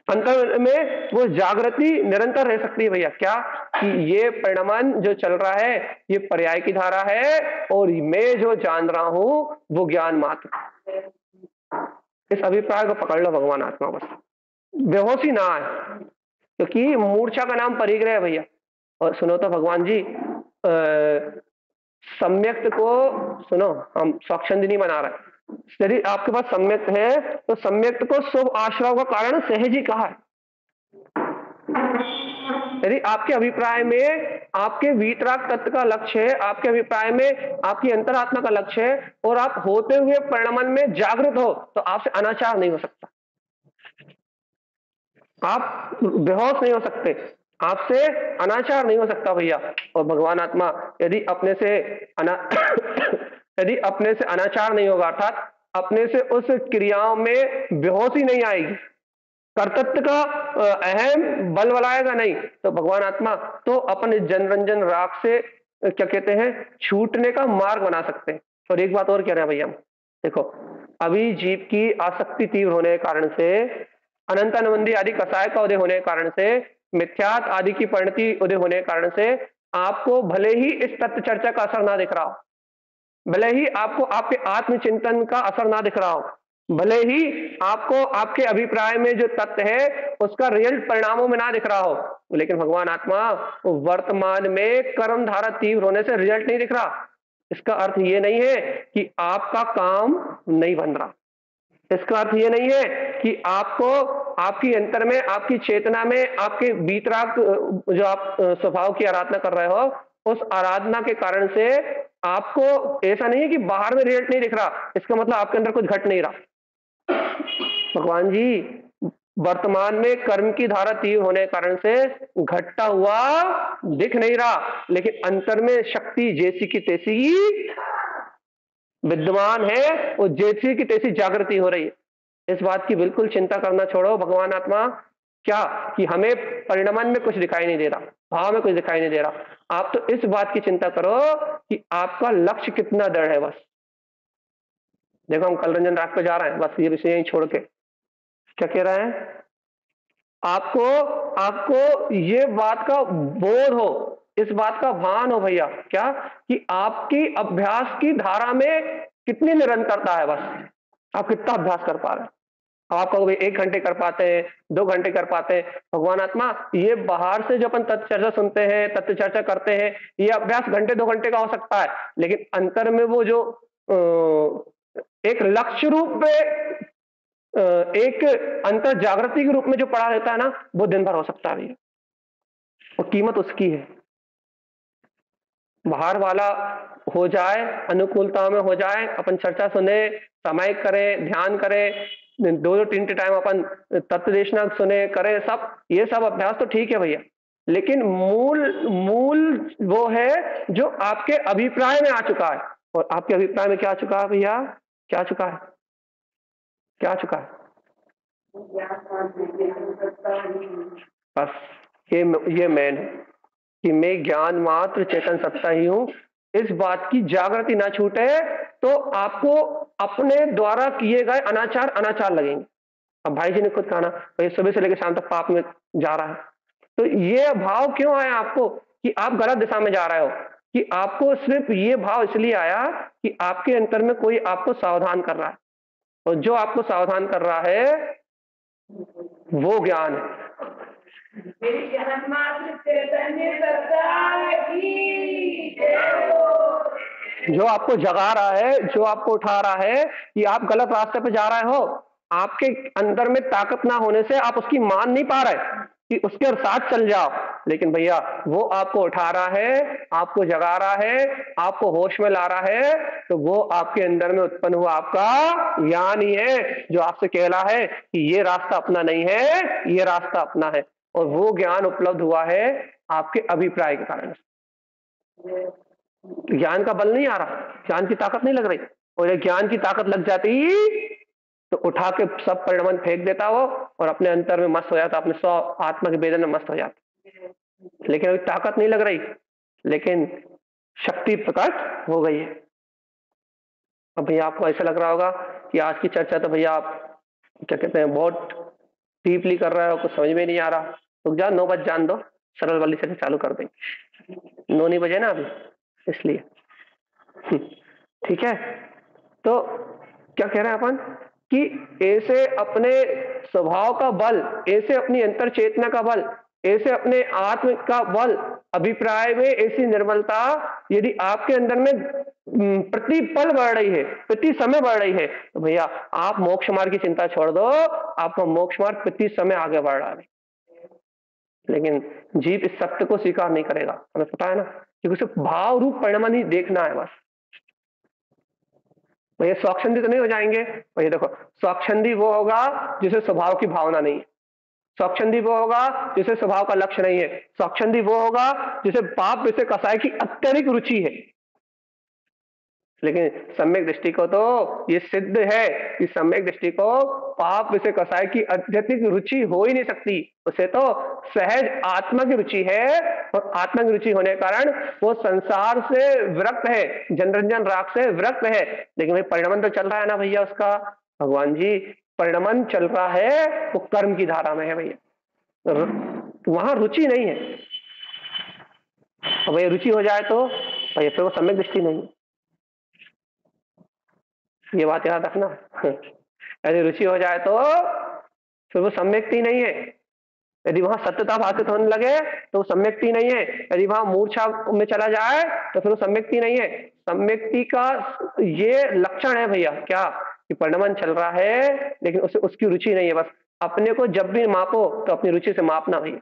अंतर में वो जागृति निरंतर रह सकती है भैया। क्या कि ये परिणमन जो चल रहा है ये पर्याय की धारा है, और मैं जो जान रहा हूं वो ज्ञान मात्र। इस अभिप्राय को पकड़ लो भगवान आत्मा, बस बेहोशी ना आए, क्योंकि मूर्छा का नाम परिग्रह है भैया। और सुनो तो भगवान जी, सम्यक्त को सुनो, हम स्वच्छंद नहीं बना रहे, यदि आपके पास सम्यक्त है तो सम्यक्त को शुभ आश्रय का कारण सहज ही कहा है। यदि आपके अभिप्राय में आपके वीतराग तत्व का लक्ष्य है, आपके अभिप्राय में आपकी अंतरात्मा का लक्ष्य है, और आप होते हुए परिणमन में जागृत हो, तो आपसे अनाचार नहीं हो सकता, आप बेहोश नहीं हो सकते, आपसे अनाचार नहीं हो सकता भैया। और भगवान आत्मा यदि अपने से यदि अपने से अनाचार नहीं होगा, अर्थात अपने से उस क्रियाओं में बेहोशी नहीं आएगी, कर्तृत्व का अहम बल बलाएगा नहीं, तो भगवान आत्मा तो अपन इस जनरंजन राग से क्या कहते हैं, छूटने का मार्ग बना सकते हैं। और एक बात और कह रहे हैं भैया, देखो अभी जीव की आसक्ति तीव्र होने के कारण से, अनंत अनुबंधी आदि कसाय का उदय होने के कारण से, मिथ्यात आदि की परिणति उदय होने के कारण से, आपको भले ही इस तत्व चर्चा का असर ना दिख रहा हो, भले ही आपको आपके आत्मचिंतन का असर ना दिख रहा हो, भले ही आपको आपके अभिप्राय में जो तत्व है उसका रिजल्ट परिणामों में ना दिख रहा हो, लेकिन भगवान आत्मा वर्तमान में कर्म धारा तीव्र होने से रिजल्ट नहीं दिख रहा। इसका अर्थ ये नहीं है कि आपका काम नहीं बन रहा, इसका अर्थ ये नहीं है कि आपको आपकी अंतर में, आपकी चेतना में, आपके बीतराग जो आप स्वभाव की आराधना कर रहे हो, उस आराधना के कारण से आपको ऐसा नहीं है कि बाहर में रिजल्ट नहीं दिख रहा, इसका मतलब आपके अंदर कुछ घट नहीं रहा। भगवान जी वर्तमान में कर्म की धारा तीव्र होने के कारण से घटता हुआ दिख नहीं रहा, लेकिन अंतर में शक्ति जैसी की तैसी विद्यमान है, वो जैसी की तैसी जागृति हो रही है। इस बात की बिल्कुल चिंता करना छोड़ो भगवान आत्मा, क्या कि हमें परिणमन में कुछ दिखाई नहीं दे रहा, भाव में कुछ दिखाई नहीं दे रहा, आप तो इस बात की चिंता करो कि आपका लक्ष्य कितना दृढ़ है। बस देखो हम कल रंजन राग पे जा रहे हैं, बस ये विषय यहीं छोड़ के क्या कह रहे हैं, आपको आपको ये बात का बोध हो, इस बात का भान हो भैया, क्या कि आपकी अभ्यास की धारा में कितनी निरंतरता है, बस आप कितना अभ्यास कर पा रहे हैं। अब आप कहोगे 1 घंटे कर पाते हैं, 2 घंटे कर पाते हैं। भगवान आत्मा, ये बाहर से जो अपन तत्व चर्चा सुनते हैं, तत्व चर्चा करते हैं, ये अभ्यास घंटे 2 घंटे का हो सकता है, लेकिन अंतर में वो जो एक लक्ष्य रूप में एक अंतर जागृति के रूप में जो पड़ा रहता है ना, वो दिन भर हो सकता है भैया, और कीमत उसकी है। बाहर वाला हो जाए, अनुकूलता में हो जाए, अपन चर्चा सुने, सामायिक करें, ध्यान करें, 2-2 3 टाइम अपन तत्व देशना सुने, करें, सब ये सब अभ्यास तो ठीक है भैया, लेकिन मूल मूल वो है जो आपके अभिप्राय में आ चुका है। और आपके अभिप्राय में क्या आ चुका है भैया? क्या आ चुका है? क्या आ चुका है? बस ये मेन है कि मैं ज्ञान मात्र चेतन सत्ता ही हूं। इस बात की जागृति ना छूटे तो आपको अपने द्वारा किए गए अनाचार अनाचार लगेंगे। अब भाई जी ने खुद कहा ना, भाई सुबह से लेकर शाम तक पाप में जा रहा है, तो ये भाव क्यों आया आपको कि आप गलत दिशा में जा रहे हो? कि आपको सिर्फ ये भाव इसलिए आया कि आपके अंतर में कोई आपको सावधान कर रहा है, और जो आपको सावधान कर रहा है वो ज्ञान है। जो आपको जगा रहा है, जो आपको उठा रहा है कि आप गलत रास्ते पे जा रहे हो, आपके अंदर में ताकत ना होने से आप उसकी मान नहीं पा रहे कि उसके साथ चल जाओ, लेकिन भैया वो आपको उठा रहा है, आपको जगा रहा है, आपको होश में ला रहा है, तो वो आपके अंदर में उत्पन्न हुआ आपका ज्ञान ही है, जो आपसे कह रहा है कि ये रास्ता अपना नहीं है, ये रास्ता अपना है। और वो ज्ञान उपलब्ध हुआ है आपके अभिप्राय के कारण। ज्ञान का बल नहीं आ रहा, ज्ञान की ताकत नहीं लग रही, और ये ज्ञान की ताकत लग जाती तो उठा के सब परिणमन फेंक देता वो, और अपने अंतर में मस्त हो जाता, अपने स्व आत्मा के वेदन में मस्त हो जाता। लेकिन अभी ताकत नहीं लग रही, लेकिन शक्ति प्रकट हो गई है। अब भैया आपको ऐसा लग रहा होगा कि आज की चर्चा तो भैया आप क्या कहते हैं बहुत डीपली कर रहे हो, कुछ समझ में नहीं आ रहा। रुक जाओ, 9 बजे जान दो, सरल वाली चर्चा चालू कर देंगे। 9 नहीं बजे ना अभी, इसलिए ठीक है। तो क्या कह रहे हैं अपन कि ऐसे अपने स्वभाव का बल, ऐसे अपनी अंतर चेतना का बल, ऐसे अपने आत्म का बल, अभिप्राय में ऐसी निर्मलता यदि आपके अंदर में प्रति पल बढ़ रही है, प्रति समय बढ़ रही है, तो भैया आप मोक्ष मार्ग की चिंता छोड़ दो, आपका मोक्ष मार्ग प्रति समय आगे बढ़ रहा है। लेकिन जीव इस सत्य को स्वीकार नहीं करेगा, हमें पता है ना, क्योंकि उसे भाव रूप परिणाम ही देखना है बस। भैया स्वच्छंदी तो नहीं हो जाएंगे। भैया देखो, स्वच्छंदी वो होगा जिसे स्वभाव की भावना नहीं है, स्वच्छंदी वो होगा जिसे स्वभाव का लक्ष्य नहीं है, स्वच्छंदी वो होगा जिसे पाप विषय कसाय की अत्यधिक रुचि है। लेकिन सम्यक दृष्टि को तो ये सिद्ध है कि सम्यक दृष्टि को पाप विषय कसाय की अत्यधिक रुचि हो ही नहीं सकती, उसे तो सहज आत्मा की रुचि है, और आत्मा की रुचि होने के कारण वो संसार से विरक्त है, जनरंजन राग से विरक्त है। लेकिन भाई परिणमन तो चल रहा है ना भैया उसका, भगवान जी परिणमन चल रहा है, वो कर्म की धारा में है भैया, वहां रुचि नहीं है। और भैया रुचि हो जाए तो भैया फिर वो सम्यक दृष्टि नहीं है, ये बात याद रखना। यदि रुचि हो जाए तो फिर वो सम्यक्ति नहीं है। यदि वहां सत्यता भाषित होने लगे तो वो सम्यक्ति नहीं है। यदि वहां मूर्छा में चला जाए तो फिर वो सम्यक्ति नहीं है। सम्यक्ति का ये लक्षण है भैया क्या, कि परिणमन चल रहा है लेकिन उसे उसकी रुचि नहीं है। बस अपने को जब भी मापो तो अपनी रुचि से मापना भैया,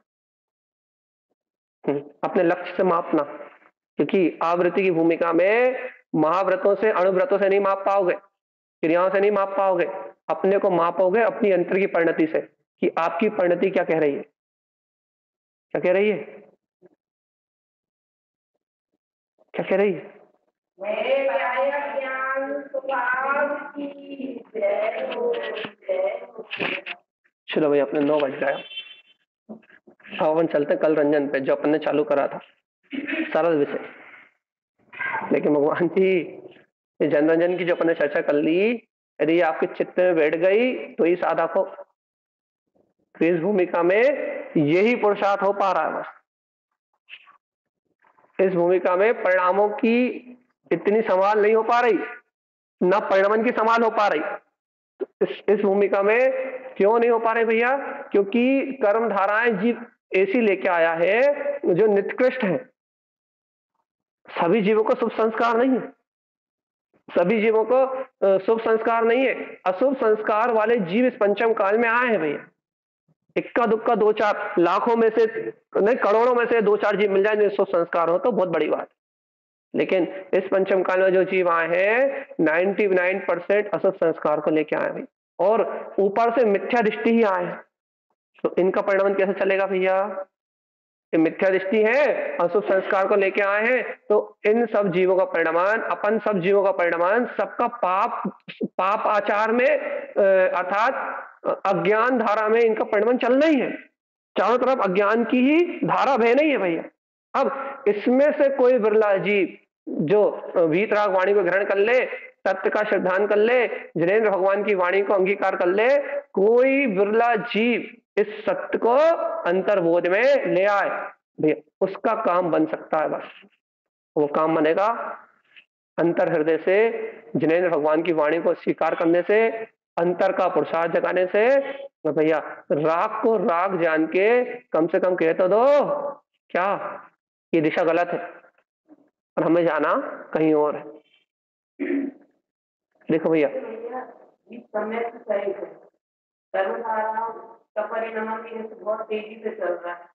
अपने लक्ष्य से मापना, क्योंकि आवृत्ति की भूमिका में महाव्रतों से अणुव्रतों से नहीं माप पाओगे, क्रियाओं से नहीं माप पाओगे, अपने को मापोगे अपनी अंतर की परिणति से, कि आपकी परिणति क्या कह रही है, क्या कह रही है, क्या कह रही है। चलो भाई अपने 9 बज गए, अब अपन चलते कल रंजन पे जो अपन ने चालू करा था, सरल विषय। लेकिन भगवान जी जनरंजन की जो अपन ने चर्चा कर ली, यदि आपके चित्त में बैठ गई तो ही साधक हो। इस भूमिका में यही पुरुषार्थ हो पा रहा है बस। इस भूमिका में परिणामों की इतनी संभाल नहीं हो पा रही, ना परिणमन की संभाल हो पा रही। तो इस भूमिका में क्यों नहीं हो पा रहे भैया? क्योंकि कर्म धाराएं जीव ऐसी लेके आया है जो निकृष्ट है। सभी जीवों को शुभ संस्कार नहीं है, सभी जीवों को शुभ संस्कार नहीं है। अशुभ संस्कार वाले जीव इस पंचम काल में आए हैं भैया। इक्का दुक्का दो चार लाखों में से नहीं, करोड़ों में से दो चार जीव मिल जाए जिनमें शुभ संस्कार हो तो बहुत बड़ी बात। लेकिन इस पंचम काल में जो जीव आए हैं 99% अशुभ संस्कार को लेके आए हैं और ऊपर से मिथ्या दृष्टि ही आए हैं। तो इनका परिणाम कैसे चलेगा भैया? ये मिथ्या दृष्टि है, अशुभ संस्कार को लेके आए हैं, तो इन सब जीवों का परिणाम, अपन सब जीवों का परिणाम, सबका पाप आचार में अर्थात अज्ञान धारा में इनका परिणाम चलना ही है। चारों तरफ अज्ञान की ही धारा बह नहीं है भैया। अब इसमें से कोई बिरला जीव जो वीतराग वाणी को ग्रहण कर ले, सत्य का श्रद्धान कर ले, जिनेन्द्र भगवान की वाणी को अंगीकार कर ले, कोई बिरला जीव इस सत्य को अंतर्बोध में ले आए भैया, उसका काम बन सकता है। बस वो काम बनेगा अंतर हृदय से, जिनेन्द्र भगवान की वाणी को स्वीकार करने से, अंतर का पुरुषार्थ जगाने से। तो भैया राग को राग जान के कम से कम कह तो दो क्या ये दिशा गलत है और हमें जाना कहीं और है। देखो भैया इस समय से सही है, कर्मधारा का परिणाम बहुत तेजी से चल रहा है,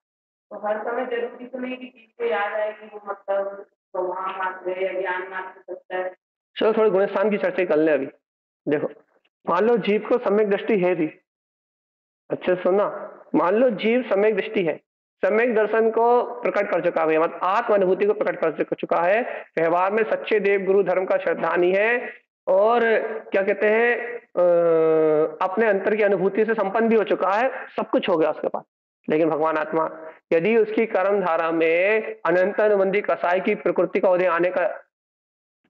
तो हर समय जरूरी तो नहीं कि चीज को याद आए कि वो मतलब वहां मात्र या ज्ञान मात्र सकता है। चलो थोड़ी गुणस्थान की चर्चा कर ले अभी। देखो मान लो जीव को सम्यक दृष्टि है भी, अच्छे सुनना, मान लो जीव सम्यक दृष्टि है, सम्यक दर्शन को प्रकट कर चुका है, मतलब आत्म अनुभूति को प्रकट कर चुका है, व्यवहार में सच्चे देव गुरु धर्म का श्रद्धानी है और क्या कहते हैं अपने अंतर की अनुभूति से संपन्न भी हो चुका है, सब कुछ हो गया उसके पास। लेकिन भगवान आत्मा यदि उसकी कर्म धारा में अनंत अनुबंधी कसाई की प्रकृति का उदय आने का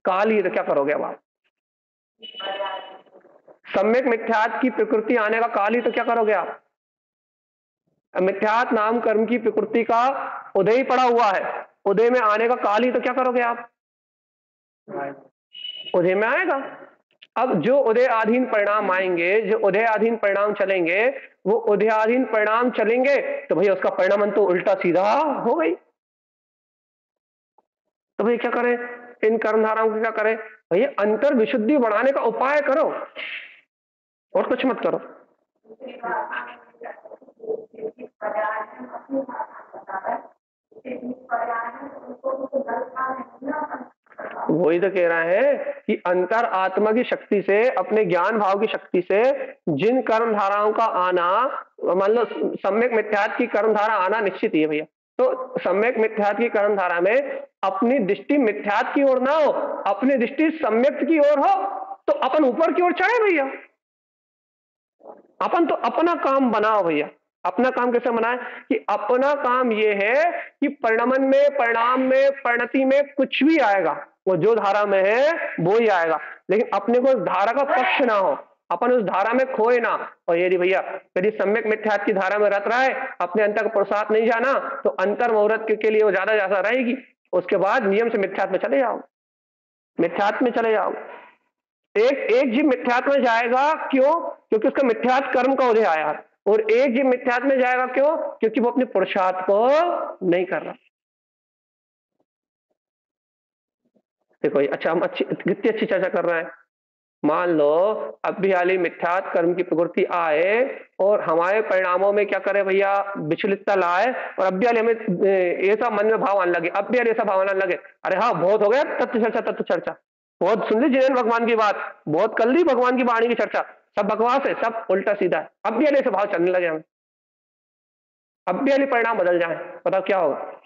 काल ही, तो क्या करोगे अब आप? सम्यक मिथ्यात्व की प्रकृति आने का काल ही, तो क्या करोगे आप? मिथ्यात्व नाम कर्म की प्रकृति का उदय ही पड़ा हुआ है, उदय में आने का काल ही, तो क्या करोगे आप? उदय में आएगा। अब जो उदयाधीन परिणाम आएंगे, जो उदयाधीन परिणाम चलेंगे, वो उदयाधीन परिणाम चलेंगे तो भैया उसका परिणाम तो उल्टा सीधा हो गई। तो भैया क्या करें? इन कर्मधाराओं को क्या करें? भैया अंतर विशुद्धि बढ़ाने का उपाय करो और कुछ मत करो। वही तो कह रहा है कि अंतर आत्मा की शक्ति से, अपने ज्ञान भाव की शक्ति से जिन कर्म धाराओं का आना, मान लो सम्यक मिथ्यात्व की कर्म धारा आना निश्चित ही है भैया, तो सम्यक मिथ्यात्व की कर्म धारा में अपनी दृष्टि मिथ्यात्व की ओर ना हो, अपनी दृष्टि सम्यक की ओर हो, तो अपन ऊपर की ओर चढ़े भैया। अपन तो अपना काम बनाओ भैया। अपना काम कैसे बनाए? कि अपना काम यह है कि परिणाम में परिणति में कुछ भी आएगा वो जो धारा में है वो ही आएगा, लेकिन अपने को धारा का पक्ष ना हो, अपन उस धारा में खोए ना। और यदि भैया यदि सम्यक मिथ्यात्व की धारा में रत रहा है, अपने अंतर का पुरुषार्थ नहीं जाना, तो अंतर मुहूर्त के लिए वो ज्यादा रहेगी। उसके बाद नियम से मिथ्यात्व में चले जाओ, मिथ्यात्व में चले जाओ। एक जीव मिथ्यात्व में जाएगा, क्यों? क्योंकि उसका मिथ्यात्व कर्म का उदय आया, और एक जीव मिथ्यात्व में जाएगा क्यों? क्योंकि वो अपने पुरुषार्थ को नहीं कर रहा। देखो अच्छा, हम कितनी अच्छी चर्चा कर रहे हैं। मान लो अभ्याली मिथ्यात्व कर्म की प्रवृत्ति आए और हमारे परिणामों में क्या करे भैया? विचलितता लाए, और अभ्याली हमें ऐसा मन में भाव आने लगे, अभ्याली ऐसा भाव आने लगे, अरे हाँ बहुत हो गया तत्व चर्चा, बहुत सुन ली जिनेन्द्र भगवान की बात, बहुत कर ली भगवान की वाणी की चर्चा, सब बकवास है, सब उल्टा सीधा है। अभ्याली ऐसे भाव चलने लगे हमें, अभ्याली परिणाम बदल जाए, बताओ क्या होगा?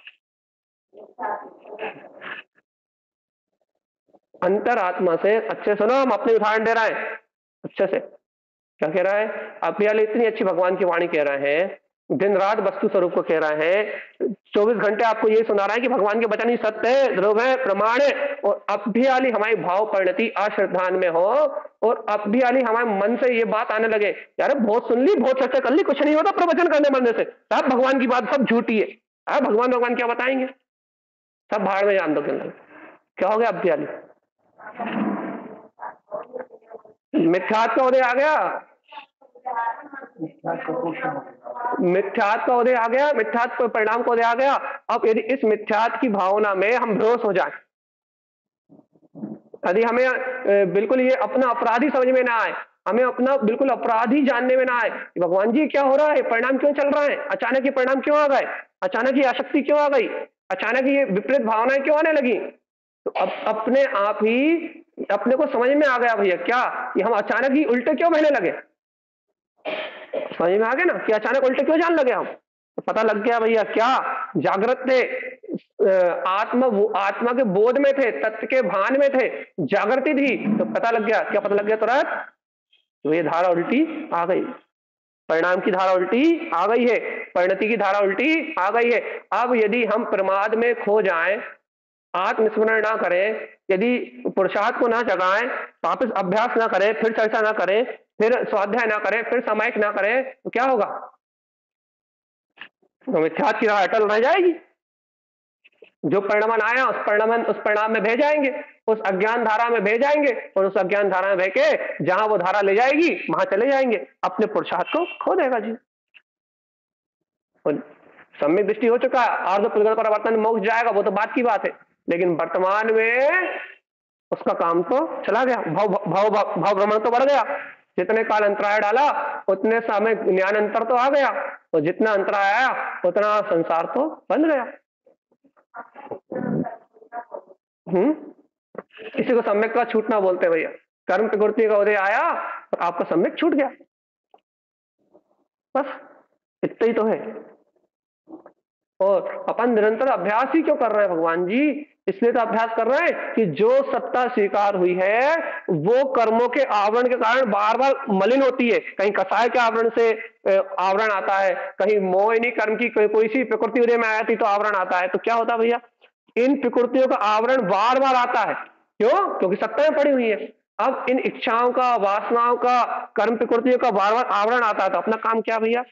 अंतर आत्मा से, अच्छे सुनो, हम अपने उदाहरण दे रहे हैं अच्छे से। क्या कह रहा है? अभ्याली इतनी अच्छी भगवान की वाणी कह रहे हैं, दिन रात वस्तु स्वरूप को कह रहे हैं, 24 घंटे आपको यही सुना रहा है कि भगवान के वचन ही सत्य है, ध्रुव है, प्रमाण है। और अभ्याली हमारी भाव परिणति अश्रद्धान में हो, और अभ्याली हमारे मन से ये बात आने लगे, यार बहुत सुन ली, बहुत चर्चा कर ली, कुछ नहीं होता प्रवचन करने बनने से, सब भगवान की बात सब झूठी है, भगवान क्या बताएंगे, सब भाड़ में जान दो के अंदर। क्या हो गया? अभ्याली मिथ्यात्व का उदय आ गया, मिथ्यात्व का उदय आ गया, मिथ्यात्व परिणाम का उदय आ गया। अब यदि इस मिथ्यात्व की भावना में हम बेहोश हो जाए, यदि हमें बिल्कुल ये अपना अपराधी समझ में ना आए, हमें अपना बिल्कुल अपराधी जानने में ना आए, भगवान जी क्या हो रहा है, परिणाम क्यों चल रहा है, अचानक ये परिणाम क्यों आ गए, अचानक ये आसक्ति क्यों आ गई, अचानक ये विपरीत भावनाएं क्यों आने लगी, तो अब अपने आप ही अपने को समझ में आ गया भैया क्या कि हम अचानक ही उल्टे क्यों बहने लगे। समझ में आ गया ना कि अचानक उल्टे क्यों जान लगे हम, तो पता लग गया भैया क्या जागृत थे, आत्मा के बोध में थे, तत्व के भान में थे, जागृति थी, तो पता लग गया क्या, पता लग गया तुरंत, तो ये धारा उल्टी आ गई, परिणाम की धारा उल्टी आ गई है, परिणति की धारा उल्टी आ गई है। अब यदि हम प्रमाद में खो जाएं, आत्मस्मरण ना करें, यदि पुरुषार्थ को ना जगाएं, वापस अभ्यास ना करें, फिर चर्चा ना करें, फिर स्वाध्याय ना करें, फिर सामायिक ना करें, तो क्या होगा, तो मिथ्यात्व की राह अटल रह जाएगी। जो परिणाम आया उस परिणाम में बह जाएंगे, उस अज्ञान धारा में बह जाएंगे, और उस अज्ञान धारा में बह के जहां वो धारा ले जाएगी वहां चले जाएंगे, अपने पुरुषार्थ को खो देगा जी। और सम्यक दृष्टि हो चुका है, आर्ध पुद्गल परिवर्तन मोक्ष जाएगा, वो तो बात की बात है, लेकिन वर्तमान में उसका काम तो चला गया, भाव भ्रमण तो बढ़ गया, जितने काल अंतराय डाला उतने समय ज्ञान अंतर तो आ गया, और जितना अंतराय आया उतना संसार तो बन गया। किसी को सम्यक का छूटना बोलते हैं भैया, कर्म प्रकृति का उदय आया और आपका सम्यक छूट गया, बस इतना ही तो है। और अपन निरंतर अभ्यास ही क्यों कर रहे हैं भगवान जी, इसलिए तो अभ्यास कर रहे हैं कि जो सत्ता स्वीकार हुई है वो कर्मों के आवरण के कारण बार बार मलिन होती है, कहीं कसाय के आवरण से आवरण आता है, कहीं मोहिनी कर्म की कोई सी प्रकृति उदय में आती तो आवरण आता है, तो क्या होता है भैया, इन प्रकृतियों का आवरण बार बार आता है, क्यों, क्योंकि सत्ता में पड़ी हुई है। अब इन इच्छाओं का, वासनाओं का, कर्म प्रकृतियों का बार बार आवरण आता है, तो अपना काम क्या भैया,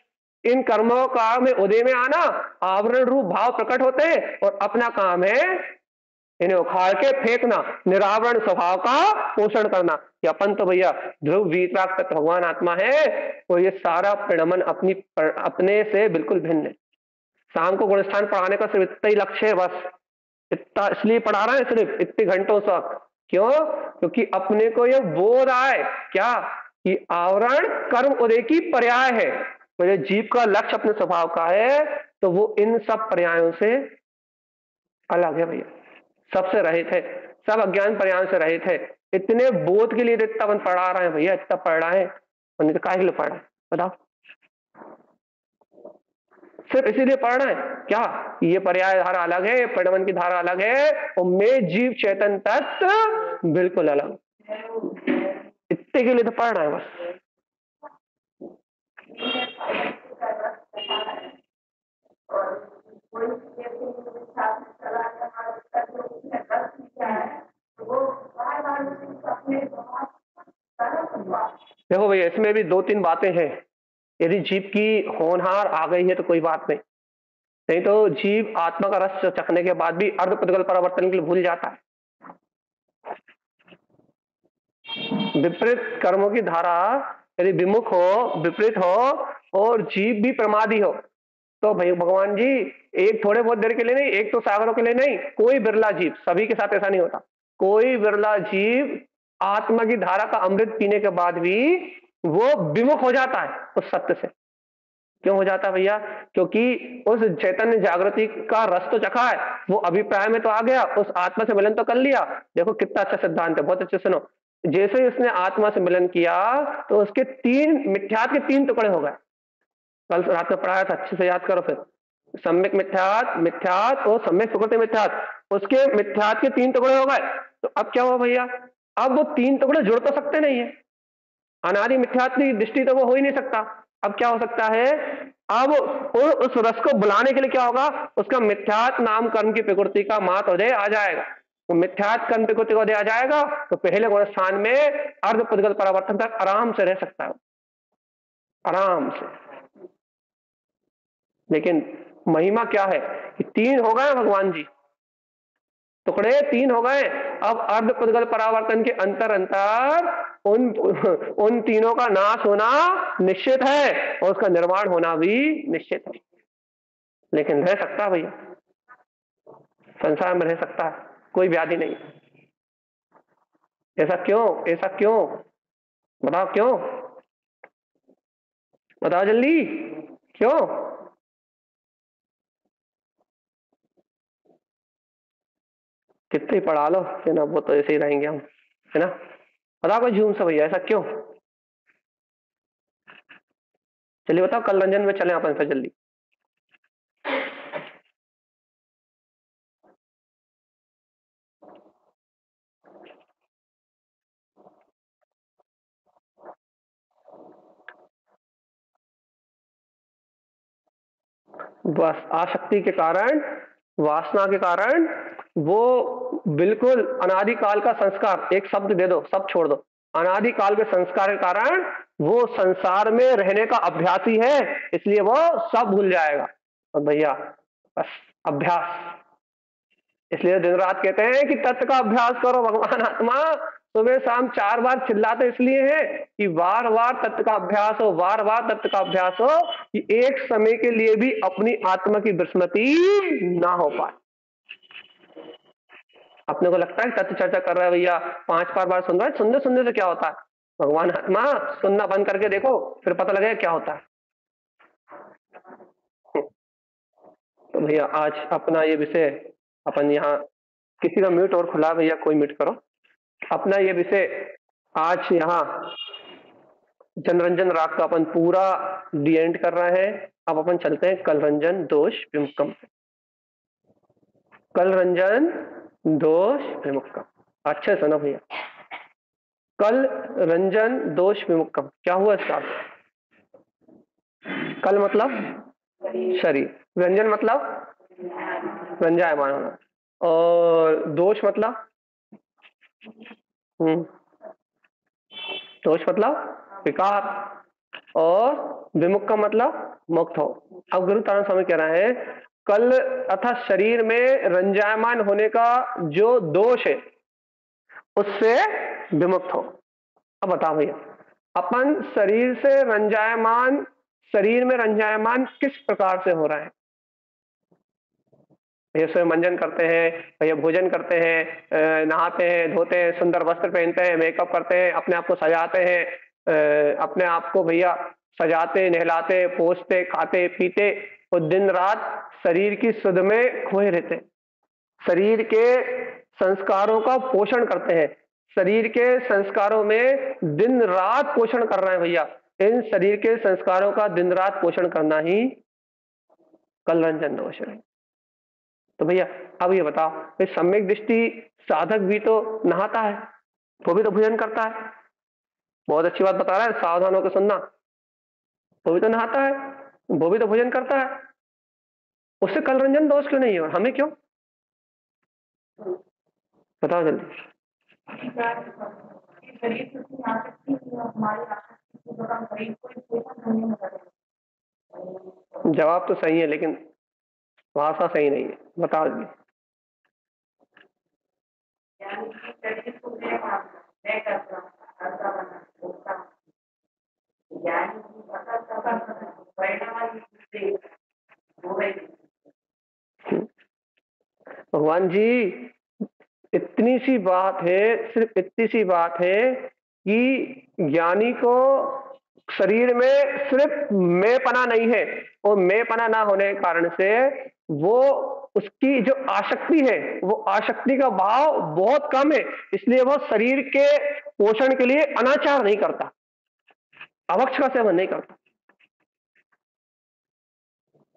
इन कर्मों का में उदय में आना, आवरण रूप भाव प्रकट होते हैं, और अपना काम है इन्हें उखाड़ के फेंकना, निरावरण स्वभाव का पोषण करना। कि अपन तो भैया ध्रुव वीतराग तत्व भगवान आत्मा है, तो ये सारा परिणमन अपने से बिल्कुल भिन्न है। शाम को गुणस्थान पढ़ाने का सिर्फ इतना ही लक्ष्य है, बस इतना इसलिए पढ़ा रहे हैं सिर्फ इतने घंटों तक, क्यों, क्योंकि अपने को ये बोध आए क्या कि आवरण कर्म उदय की पर्याय है, मेरे जीव का लक्ष्य अपने स्वभाव का है, तो वो इन सब पर्यायों से अलग है भैया, सबसे रहित है, सब अज्ञान पर्याय से रहित है। इतने बोध के लिए इतना अपन पढ़ा रहे हैं भैया, इतना पढ़ रहे हैं, और नहीं तो काहे के लिए पढ़ रहे हैं बताओ, सिर्फ इसीलिए पढ़ रहे हैं क्या, ये पर्याय धारा अलग है, परिणमन की धारा अलग है, और मैं जीव चेतन तत्व बिल्कुल अलग, इतने के लिए तो पढ़ रहे हैं बस। देखो भैया इसमें भी दो तीन बातें हैं, यदि जीव की होनहार आ गई है तो कोई बात नहीं, नहीं तो जीव आत्मा का रस चखने के बाद भी अर्ध पुद्गल परिवर्तन के लिए भूल जाता है। विपरीत कर्मों की धारा यदि विमुख हो, विपरीत हो, और जीव भी प्रमादी हो, तो भाई भगवान जी एक थोड़े बहुत देर के लिए नहीं, एक तो सागरों के लिए नहीं, कोई बिरला जीव, सभी के साथ ऐसा नहीं होता, कोई बिरला जीव आत्मा की धारा का अमृत पीने के बाद भी वो विमुख हो जाता है उस सत्य से। क्यों हो जाता है भैया, क्योंकि उस चैतन्य जागृति का रस तो चखा है, वो अभिप्राय में तो आ गया, उस आत्मा से मिलन तो कर लिया। देखो कितना अच्छा सिद्धांत है, बहुत अच्छे सुनो, जैसे ही उसने आत्मा से मिलन किया तो उसके तीन मिथ्यात के तीन टुकड़े हो गए, कल रात में पढ़ाया था, अच्छे से याद करो फिर, सम्यक मिथ्यात, मिथ्यात और सम्यक प्रकृति मिथ्यात, उसके मिथ्यात के तीन टुकड़े हो गए। तो अब क्या हुआ भैया, अब वो तीन टुकड़े जुड़ तो सकते नहीं है, अनादि मिथ्यात की दृष्टि तो वो हो ही नहीं सकता। अब क्या हो सकता है, अब उस रस को बुलाने के लिए क्या होगा, उसका मिथ्यात नाम कर्म की प्रकृति का मात उदय आ जाएगा, तो मिथ्यात कर्म प्रकृति का उदय आ जाएगा, तो पहले गुण स्थान में अर्ध पुद्गल परिवर्तन तक आराम से रह सकता है, आराम से। लेकिन महिमा क्या है कि तीन हो गए भगवान जी, टुकड़े तीन हो गए, अब अर्ध पुद्गल परावर्तन के अंतर उन उन तीनों का नाश होना निश्चित है और उसका निर्माण होना भी निश्चित है, लेकिन रह सकता है भैया, संसार में रह सकता है, कोई व्याधि नहीं। ऐसा क्यों? ऐसा क्यों? बताओ क्यों? बताओ जल्दी, क्यों? कितने ही पढ़ा लो है ना, वो तो ऐसे ही रहेंगे हम, है ना। बताओ कोई झूम सा भैया, ऐसा क्यों? चलिए बताओ, कल रंजन में चले अपन से जल्दी। बस आसक्ति के कारण, वासना के कारण, वो बिल्कुल अनादिकाल का संस्कार, एक शब्द दे दो, सब छोड़ दो, अनादिकाल के संस्कार के कारण वो संसार में रहने का अभ्यासी है, इसलिए वो सब भूल जाएगा। और भैया बस अभ्यास, इसलिए दिन रात कहते हैं कि तत्व का अभ्यास करो। भगवान आत्मा सुबह शाम 4 बार चिल्लाते इसलिए है कि बार बार तत्व का अभ्यास हो, बार बार तत्व का अभ्यास हो, कि एक समय के लिए भी अपनी आत्मा की विस्मृति ना हो पाए। अपने को लगता है कि तत्व चर्चा कर रहा है भैया, 5 बार सुन रहा है, सुनने सुनने से क्या होता है? भगवान आत्मा सुनना बंद करके देखो, फिर पता लगेगा क्या होता है। तो भैया आज अपना ये विषय, अपन यहाँ किसी का म्यूट और खुला भैया, कोई म्यूट करो। अपना ये विषय आज यहाँ जनरंजन राग का अपन पूरा डी एंड कर रहे हैं। अब अपन चलते हैं कल रंजन दोष विमुक्तम। कल रंजन दोष विमुक्तम, अच्छे सुनो भैया। कल रंजन दोष विमुक्तम क्या हुआ इसका? कल मतलब शरीर, रंजन मतलब रंजायमान होना, और दोष मतलब दोष मतलब विकार, और विमुक्त का मतलब मुक्त हो। अब गुरु तारण स्वामी कह रहे हैं कल अर्थात शरीर में रंजायमान होने का जो दोष है उससे विमुक्त हो। अब बताओ भैया, अपन शरीर से रंजायमान, शरीर में रंजायमान किस प्रकार से हो रहा है? भैया स्वयं मंजन करते हैं, भैया भोजन करते हैं, नहाते हैं, धोते हैं, सुंदर वस्त्र पहनते हैं, मेकअप करते हैं, अपने आप को सजाते हैं, अपने आप को भैया सजाते, नहलाते, पोछते, खाते पीते, और दिन रात शरीर की सुध में खोए रहते हैं, शरीर के संस्कारों का पोषण करते हैं, शरीर के संस्कारों में दिन रात पोषण कर रहे हैं भैया। इन शरीर के संस्कारों का दिन रात पोषण करना ही कल रंजन दोष है। तो भैया अब ये बताओ, भाई सम्यक दृष्टि साधक भी तो नहाता है, वो भी तो भोजन करता है, बहुत अच्छी बात बता रहा है, सावधान होकर सुनना, वो भी तो नहाता है, वो भी तो भोजन करता है, उससे कल रंजन दोष क्यों नहीं है और हमें क्यों? बताओ जल्दी। जवाब तो सही है लेकिन भाषा सही नहीं है, बताओ जल्दी। भगवान जी इतनी सी बात है, सिर्फ इतनी सी बात है कि ज्ञानी को शरीर में सिर्फ मैंपना नहीं है, और मैंपना ना होने के कारण से वो उसकी जो आसक्ति है वो आसक्ति का भाव बहुत कम है, इसलिए वो शरीर के पोषण के लिए अनाचार नहीं करता, अभक्ष का सेवन नहीं करता।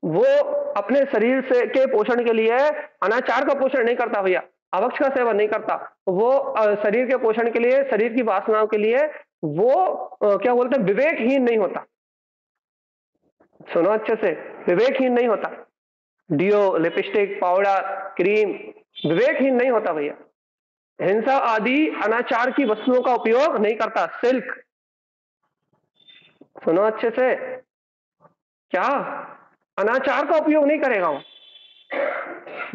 वो अपने शरीर से के पोषण के लिए अनाचार का पोषण नहीं करता भैया, अभक्ष का सेवन नहीं करता। वो शरीर के पोषण के लिए, शरीर की वासनाओं के लिए वो क्या बोलते हैं, विवेकहीन नहीं होता। सुनो अच्छे से, विवेकहीन नहीं होता। डियो, लिपस्टिक, पाउडर, क्रीम, विवेकहीन नहीं होता भैया। हिंसा आदि अनाचार की वस्तुओं का उपयोग नहीं करता। सिल्क, सुनो अच्छे से, क्या अनाचार का उपयोग नहीं करेगा वो,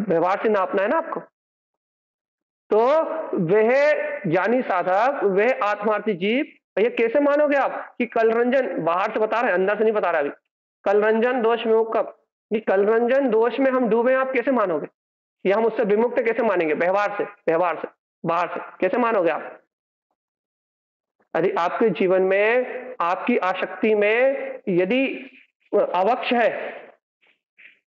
व्यवहार से नापना है ना आपको। तो वह ज्ञानी साधक, वह आत्मार्थी जीव, ये कैसे मानोगे आप कि कलरंजन बाहर से बता रहे हैं, अंदर से नहीं बता रहा अभी। कलरंजन दोष विमुक्त कब, ये कलरंजन दोष में हम डूबे आप कैसे मानोगे, या हम उससे विमुक्त कैसे मानेंगे, व्यवहार से बाहर से कैसे मानोगे आप। यदि आपके जीवन में, आपकी आसक्ति में यदि अवक्ष है,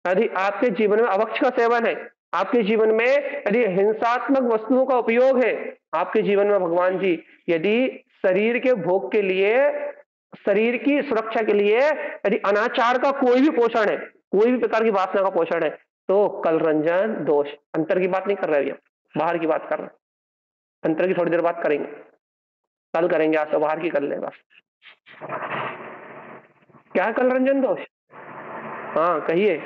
यदि आपके जीवन में अवक्ष का सेवन है, आपके जीवन में यदि हिंसात्मक वस्तुओं का उपयोग है, आपके जीवन में भगवान जी यदि शरीर के भोग के लिए, शरीर की सुरक्षा के लिए यदि अनाचार का कोई भी पोषण है, कोई भी प्रकार की वासना का पोषण है, तो कलरंजन दोष। अंतर की बात नहीं कर रहे, बाहर की बात कर रहे हैं। अंतर की थोड़ी देर बात करेंगे, कल करेंगे, आज तो बाहर की कर ले बस। क्या है कलरंजन दोष? हाँ कहिए।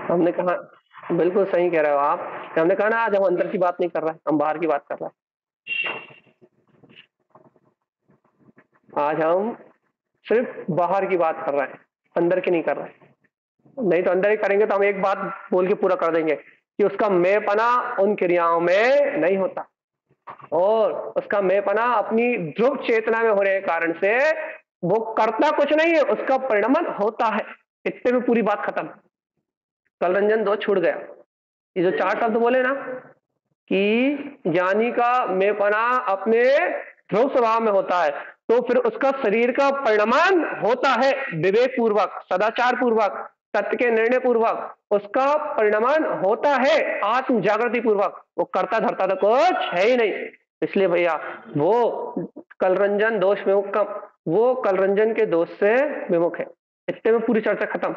हमने कहा, बिल्कुल सही कह रहे हो आप, हमने कहा ना आज हम अंदर की बात नहीं कर रहे, हम बाहर की बात कर रहे हैं। आज हम सिर्फ बाहर की बात कर रहे हैं, अंदर की नहीं कर रहे। नहीं तो अंदर ही करेंगे तो हम एक बात बोल के पूरा कर देंगे कि उसका मैंपना उन क्रियाओं में नहीं होता, और उसका मैंपना अपनी ध्रुव चेतना में होने के कारण से वो करता कुछ नहीं है, उसका परिणमन होता है। इतने में पूरी बात खत्म, कलरंजन दो छूट गया। ये जो चार शब्द बोले ना कि ज्ञानी का मैंपना अपने ध्रुव स्वभाव में होता है, तो फिर उसका शरीर का परिणमन होता है विवेक पूर्वक, सदाचार पूर्वक, सत्य के निर्णय पूर्वक, उसका परिणमन होता है आत्म जागृति पूर्वक। वो करता धरता तो कुछ है ही नहीं। इसलिए भैया वो कलरंजन दोष विमुख, वो कलरंजन के दोष से विमुख है। इतने में पूरी चर्चा खत्म।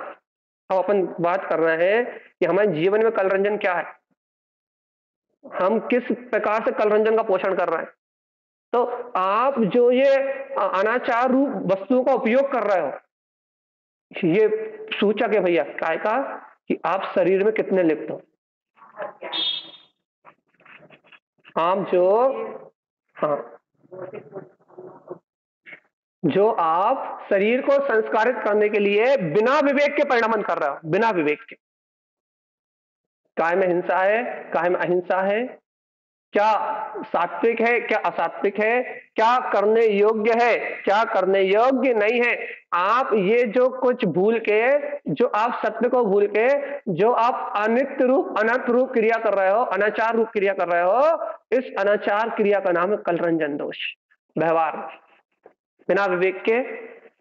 अब अपन बात कर रहे हैं कि हमारे जीवन में कलरंजन क्या है, हम किस प्रकार से कलरंजन का पोषण कर रहे हैं। तो आप जो ये अनाचार रूप वस्तुओं का उपयोग कर रहे हो, ये सूचक है भैया काय का कि आप शरीर में कितने लिप्त हो। आप जो, हाँ, जो आप शरीर को संस्कारित करने के लिए बिना विवेक के परिणमन कर रहे हो, बिना विवेक के। काय में हिंसा है, काय में अहिंसा है, क्या सात्विक है, क्या असात्विक है, क्या करने योग्य है, क्या करने योग्य नहीं है। आप ये जो कुछ भूल के, जो आप सत्य को भूल के, जो आप अनित्य रूप अनर्थ रूप क्रिया कर रहे हो, अनाचार रूप क्रिया कर रहे हो, इस अनाचार क्रिया का नाम है कलरंजन दोष। व्यवहार बिना विवेक के,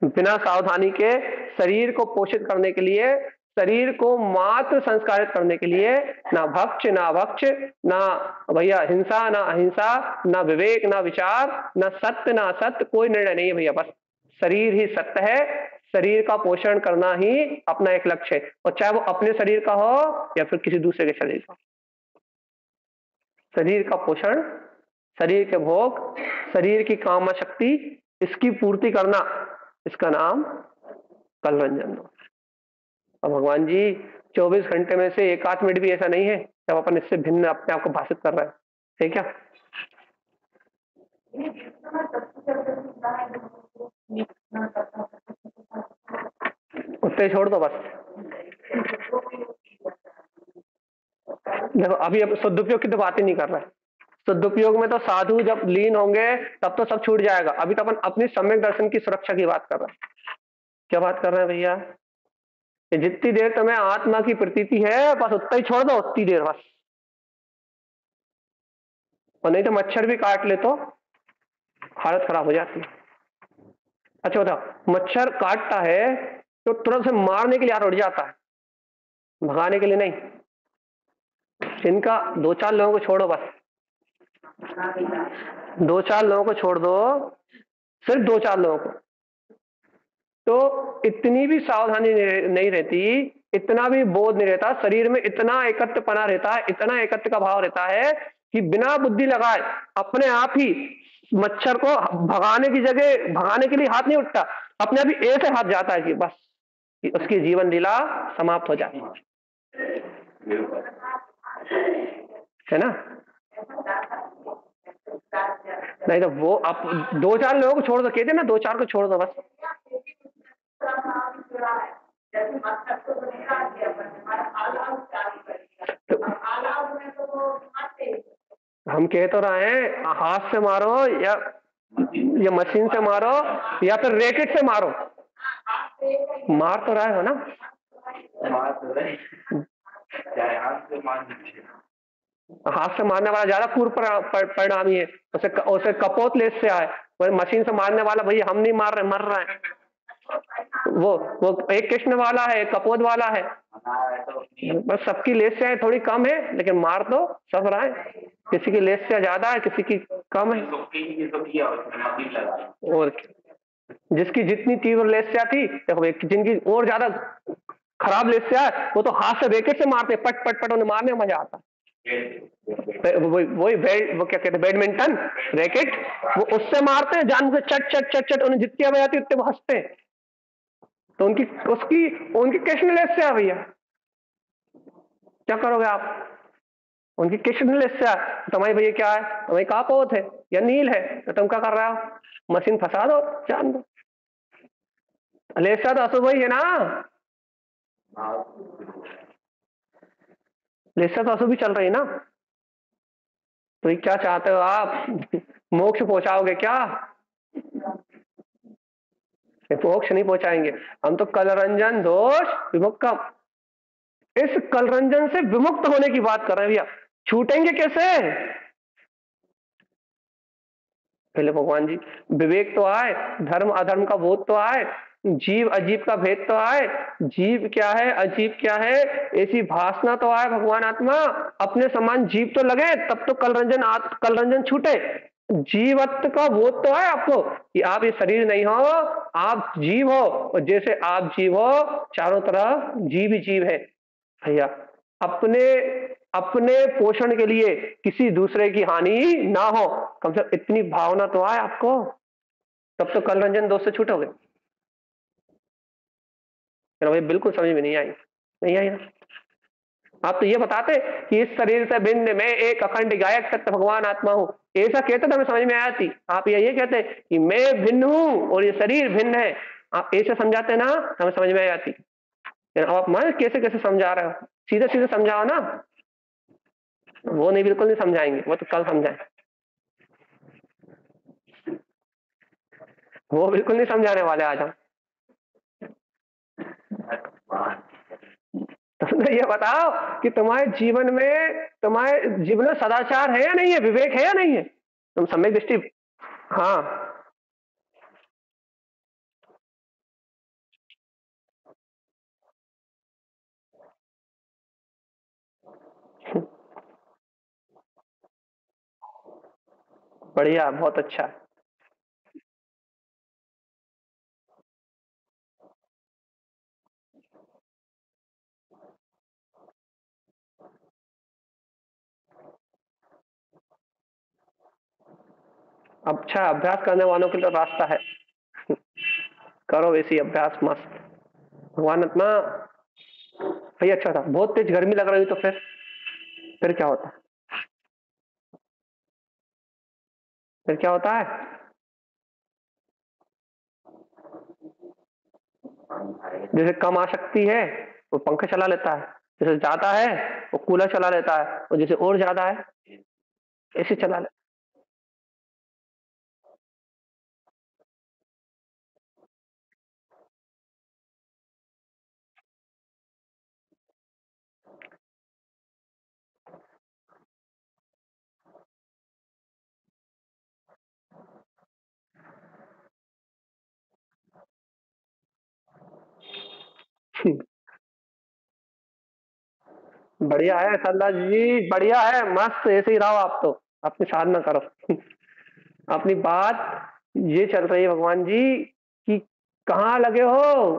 बिना सावधानी के, शरीर को पोषित करने के लिए, शरीर को मात्र संस्कारित करने के लिए, ना भक्ष ना भक्ष, ना भैया हिंसा ना अहिंसा, ना विवेक ना विचार, ना सत्य ना असत्य, कोई निर्णय नहीं है भैया। बस शरीर ही सत्य है, शरीर का पोषण करना ही अपना एक लक्ष्य है, और चाहे वो अपने शरीर का हो या फिर किसी दूसरे के शरीर का। शरीर का पोषण, शरीर के भोग, शरीर की कामना शक्ति, इसकी पूर्ति करना, इसका नाम कलरंजन दोष। और भगवान जी 24 घंटे में से एक आध मिनट भी ऐसा नहीं है जब अपन इससे भिन्न अपने आप को भाषित कर रहे हैं, है क्या? उत्ते छोड़ दो बस। देखो अभी अब सदुपयोग की तो बात ही नहीं कर रहा है। सदुपयोग में तो साधु जब लीन होंगे तब तो सब छूट जाएगा। अभी तो अपन अपनी सम्यक दर्शन की सुरक्षा की बात कर रहे हैं। क्या बात कर रहे हैं भैया? जितनी देर तुम्हें आत्मा की प्रतीति है बस उतना ही छोड़ दो, उतनी देर बस। और नहीं तो मच्छर भी काट ले तो हालत खराब हो जाती है। अच्छा बताओ, मच्छर काटता है तो तुरंत से मारने के लिए हाथ उड़ जाता है, भगाने के लिए नहीं। इनका 2-4 लोगों को छोड़ो बस, 2-4 लोगों को छोड़ दो, सिर्फ 2-4 लोगों को, तो इतनी भी सावधानी नहीं रहती, इतना भी बोध नहीं रहता, शरीर में इतना एकत्वपना रहता है, इतना एकत्व का भाव रहता है कि बिना बुद्धि लगाए अपने आप ही मच्छर को भगाने की जगह, भगाने के लिए हाथ नहीं उठता, अपने आप ही ऐसे हाथ जाता है कि बस कि उसकी जीवन लीला समाप्त हो जाती है। है ना? नहीं तो वो आप 2-4 लोगों को छोड़ दो, कहते ना 2-4 को छोड़ दो बस। तो हम कह तो रहे हैं हाथ से मारो या मशीन से मारो या फिर रैकेट से मारो, मार तो रहे हो ना। हाथ से मारने वाला ज्यादा पूर्व परिणामी है, उसे कपोत लेस से आए, वही मशीन से मारने वाला भैया हम नहीं मार रहे, मर रहे हैं। वो एक कृष्ण वाला है, एक कपोत वाला है, बस सबकी लेस से थोड़ी कम है, लेकिन मार तो सब रहा है। किसी की लेस से ज्यादा है, किसी की कम है। और जिसकी जितनी तीव्र लेस से आती, देखो जिनकी और ज्यादा खराब लेस से आए वो तो हाथ से रैकेट से मारते, पट पट पट उन्हें मारने में मजा आता। वही वो क्या कहते हैं, बैडमिंटन रैकेट, वो उससे मारते हैं जान से, चट चट चट चट, उन्हें जितनी आवाज आती उतने वो हंसते हैं। तो उनकी कृष्ण लेस से आ भैया, क्या करोगे आप? उनकी कृष्ण लेस से आ, तुम्हारी भैया क्या है, तुम्हारी कापोत है या नील है, तो तुम क्या कर रहे हो? मशीन फंसा दो, जान दो। लेसा तो अशुभ ही है ना, लेसा तो अशुभ ही चल रही है ना। तो ये क्या चाहते हो आप, मोक्ष पहुंचाओगे क्या? मोक्ष नहीं पहुंचाएंगे हम तो, कलरंजन दोष विमुक्त, इस कलरंजन से विमुक्त होने की बात कर रहे हैं भैया। छूटेंगे कैसे? पहले भगवान जी विवेक तो आए, धर्म अधर्म का बोध तो आए, जीव अजीब का भेद तो आए, जीव क्या है अजीब क्या है ऐसी भाषणा तो आए, भगवान आत्मा अपने समान जीव तो लगे, तब तो कलरंजन छूटे। जीवत्व का बोध तो है आपको कि आप ये शरीर नहीं हो, आप जीव हो, और जैसे आप जीव हो चारों तरफ जीव ही जीव है भैया। अपने अपने पोषण के लिए किसी दूसरे की हानि ना हो, कम से कम इतनी भावना तो आए आपको, तब तो कलरंजन दोष से छूटोगे। भाई बिल्कुल समझ में नहीं आई, नहीं आई ना। आप तो ये बताते कि इस शरीर से भिन्न मैं एक अखंड गायक सत्य भगवान आत्मा हूं, ऐसा कहते तो हमें समझ में आती। आप ये कहते कि मैं भिन्न हूं और ये शरीर भिन्न है, आप ऐसे समझाते ना हमें समझ में आती। आप मैं कैसे कैसे समझा रहे हो, सीधे सीधे समझाओ ना। वो नहीं, बिल्कुल नहीं समझाएंगे, वो तो कल समझाएं। वो बिल्कुल नहीं समझाने वाले आज हम। तो ये बताओ कि तुम्हारे जीवन में सदाचार है या नहीं है, विवेक है या नहीं है, तुम सम्यक दृष्टि। हाँ बढ़िया, बहुत अच्छा। अच्छा, अभ्यास करने वालों के लिए तो रास्ता है, करो ऐसी अभ्यास मस्त। भगवान आत्मा भैया अच्छा था, बहुत तेज गर्मी लग रही तो फिर क्या होता है? फिर क्या होता है? जैसे कम आसक्ति है वो पंखा चला लेता है, जैसे ज्यादा है वो कूलर चला लेता है, और जैसे और ज्यादा है ऐसे चला लेता है। बढ़िया है सरदार जी, बढ़िया है, मस्त, ऐसे ही रहो आप तो, अपनी साधना करो। अपनी बात ये चल रही है भगवान जी कि कहाँ लगे हो,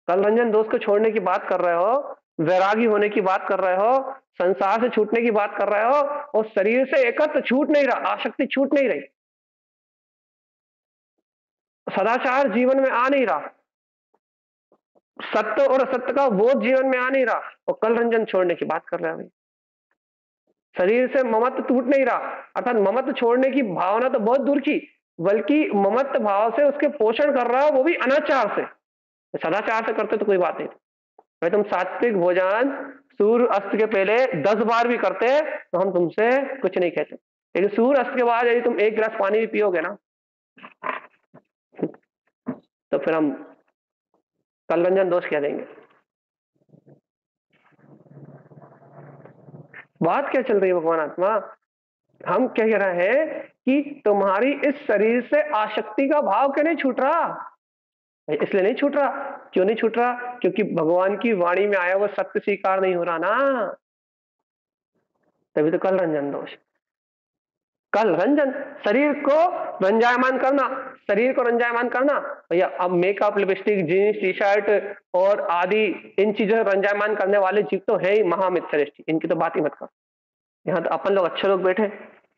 कल रंजन दोस्त को छोड़ने की बात कर रहे हो, वैरागी होने की बात कर रहे हो, संसार से छूटने की बात कर रहे हो, और शरीर से एकत्र छूट नहीं रहा, आसक्ति छूट नहीं रही, सदाचार जीवन में आ नहीं रहा, सत्य और असत्य का बोध जीवन में आ नहीं रहा, और कल रंजन छोड़ने की बात कर रहे हो। शरीर से ममत्व टूट नहीं रहा, अर्थात ममत्व छोड़ने की भावना तो बहुत दूर की, बल्कि ममत्व भाव से उसके पोषण कर रहा है, वो भी अनाचार से। सदाचार से करते तो कोई बात नहीं, भाई तुम सात्विक भोजन सूर्य अस्त के पहले 10 बार भी करते तो हम तुमसे कुछ नहीं कहते, लेकिन सूर्य अस्त के बाद यदि तुम 1 गिलास पानी भी पियोगे ना, तो फिर हम कलरंजन दोष कह देंगे। बात क्या चल रही है भगवान आत्मा, हम कह रहे हैं कि तुम्हारी इस शरीर से आसक्ति का भाव क्यों नहीं छूट रहा? इसलिए नहीं छूट रहा। क्यों नहीं छूट रहा? क्योंकि भगवान की वाणी में आया वो सत्य स्वीकार नहीं हो रहा ना, तभी तो कल रंजन दोष। कल रंजन, शरीर को रंजायमान करना, शरीर को रंजायमान करना भैया। अब makeup, lipstick, jeans, T shirt और आदि इन चीजों से रंजायमान करने वाले जीव तो है ही महामिथ्यादृष्टि, इनकी तो बात ही मत कर। यहाँ तो अपन लोग अच्छे लोग बैठे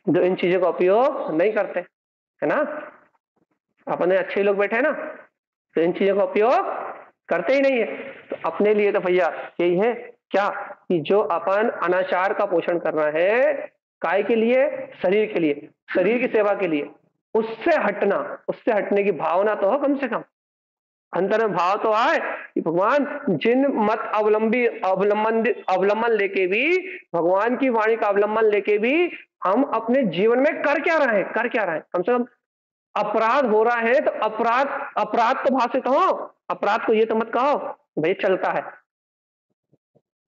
जो इन चीजों का उपयोग नहीं करते, है ना? अपने अच्छे लोग बैठे हैं ना, तो इन चीजों का उपयोग करते ही नहीं है। तो अपने लिए तो भैया यही है क्या कि जो अपन अनाचार का पोषण करना है, काय के लिए? शरीर के लिए, शरीर की सेवा के लिए, उससे हटना, उससे हटने की भावना तो हो कम से कम, अंतर में भाव तो आए कि भगवान जिन मत अवलंबी अवलंबन लेके भी, भगवान की वाणी का अवलंबन लेके भी हम अपने जीवन में कर क्या रहे हैं, कर क्या रहे हैं? कम से कम अपराध हो रहा है तो अपराध अपराध तो भाषित हो, अपराध को ये तो मत कहो भाई चलता है।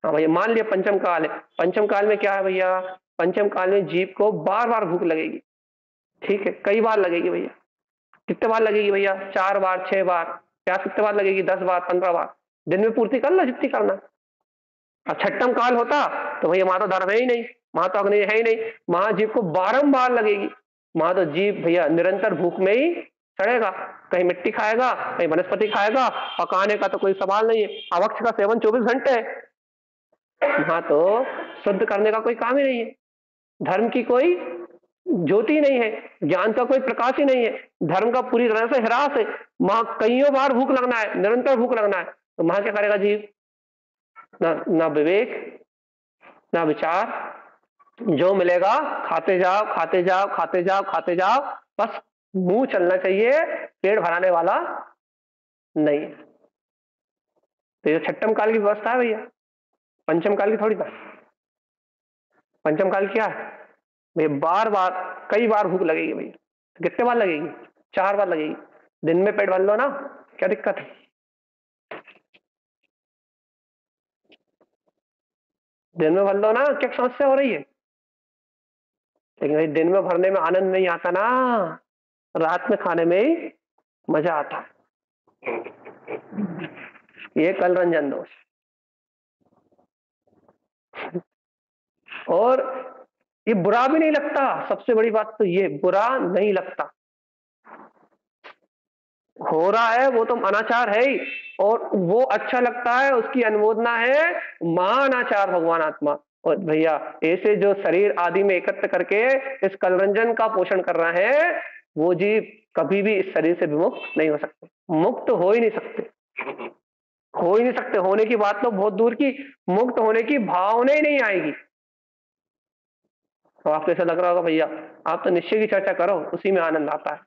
हाँ भैया, मान लिया पंचम काल है, पंचम काल में क्या है भैया? पंचम काल में जीव को बार बार भूख लगेगी, ठीक है, कई बार लगेगी भैया। कितने बार लगेगी भैया? 4 बार, 6 बार। प्यास कितने बार लगेगी? 10 बार, 15 बार। दिन में पूर्ति कर लो जितनी करना। अब छठम काल होता तो भैया वहां तो धर्म है ही नहीं, वहां तो अग्नि है ही नहीं, वहां जीव को बारंबार लगेगी, वहां तो जीव भैया निरंतर भूख में ही चढ़ेगा, कहीं मिट्टी खाएगा, कहीं वनस्पति खाएगा, पकाने का तो कोई सवाल नहीं है, अवक्ष का सेवन 24 घंटे है, वहां तो शुद्ध करने का कोई काम ही नहीं है, धर्म की कोई ज्योति नहीं है, ज्ञान का कोई प्रकाश ही नहीं है, धर्म का पूरी तरह से ह्रास है, वहां कईयों बार भूख लगना है, निरंतर भूख लगना है, तो वहां क्या करेगा जीव? ना विवेक, ना विचार, जो मिलेगा खाते जाओ, खाते जाओ, खाते जाओ, खाते जाओ, बस मुंह चलना चाहिए, पेट भराने वाला नहीं। तो ये छठम काल की व्यवस्था है भैया, पंचम काल की थोड़ी था। पंचम काल क्या है भैया? बार बार, कई बार भूख लगेगी भैया। कितने बार लगेगी? 4 बार लगेगी। दिन में पेट भर लो ना, क्या दिक्कत है? दिन में भर लो ना, क्या समस्या हो रही है? लेकिन भाई दिन में भरने में आनंद नहीं आता ना, रात में खाने में ही मजा आता है। ये कल रंजन दोष। और ये बुरा भी नहीं लगता, सबसे बड़ी बात तो ये बुरा नहीं लगता, हो रहा है वो तो अनाचार है ही, और वो अच्छा लगता है, उसकी अनुमोदना है, महानाचार भगवान आत्मा। और भैया ऐसे जो शरीर आदि में एकत्र करके इस कलरंजन का पोषण कर रहा है, वो जीव कभी भी इस शरीर से विमुक्त नहीं हो सकते, मुक्त हो ही नहीं सकते, हो ही नहीं सकते। होने की बात तो बहुत दूर की, मुक्त होने की भावना ही नहीं आएगी। तो आपको ऐसा लग रहा होगा भैया आप तो निश्चय की चर्चा करो, उसी में आनंद आता है।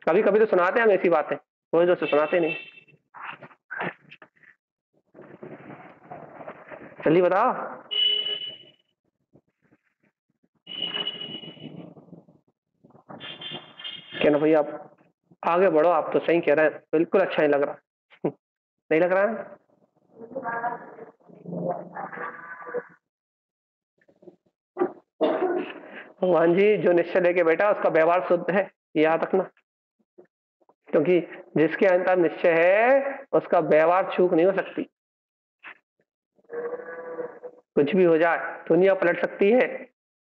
कभी कभी तो सुनाते हैं हम ऐसी बातें, रोज रोज तो सुनाते नहीं। चलिए बताओ। क्या ना भैया, आप आगे बढ़ो, आप तो सही कह रहे हैं, बिल्कुल अच्छा नहीं लग रहा। नहीं लग रहा है? भगवान जी जो निश्चय लेके बैठा उसका व्यवहार शुद्ध है, याद रखना, क्योंकि जिसके अंतर निश्चय है उसका व्यवहार चूक नहीं हो सकती। कुछ भी हो जाए, दुनिया पलट सकती है,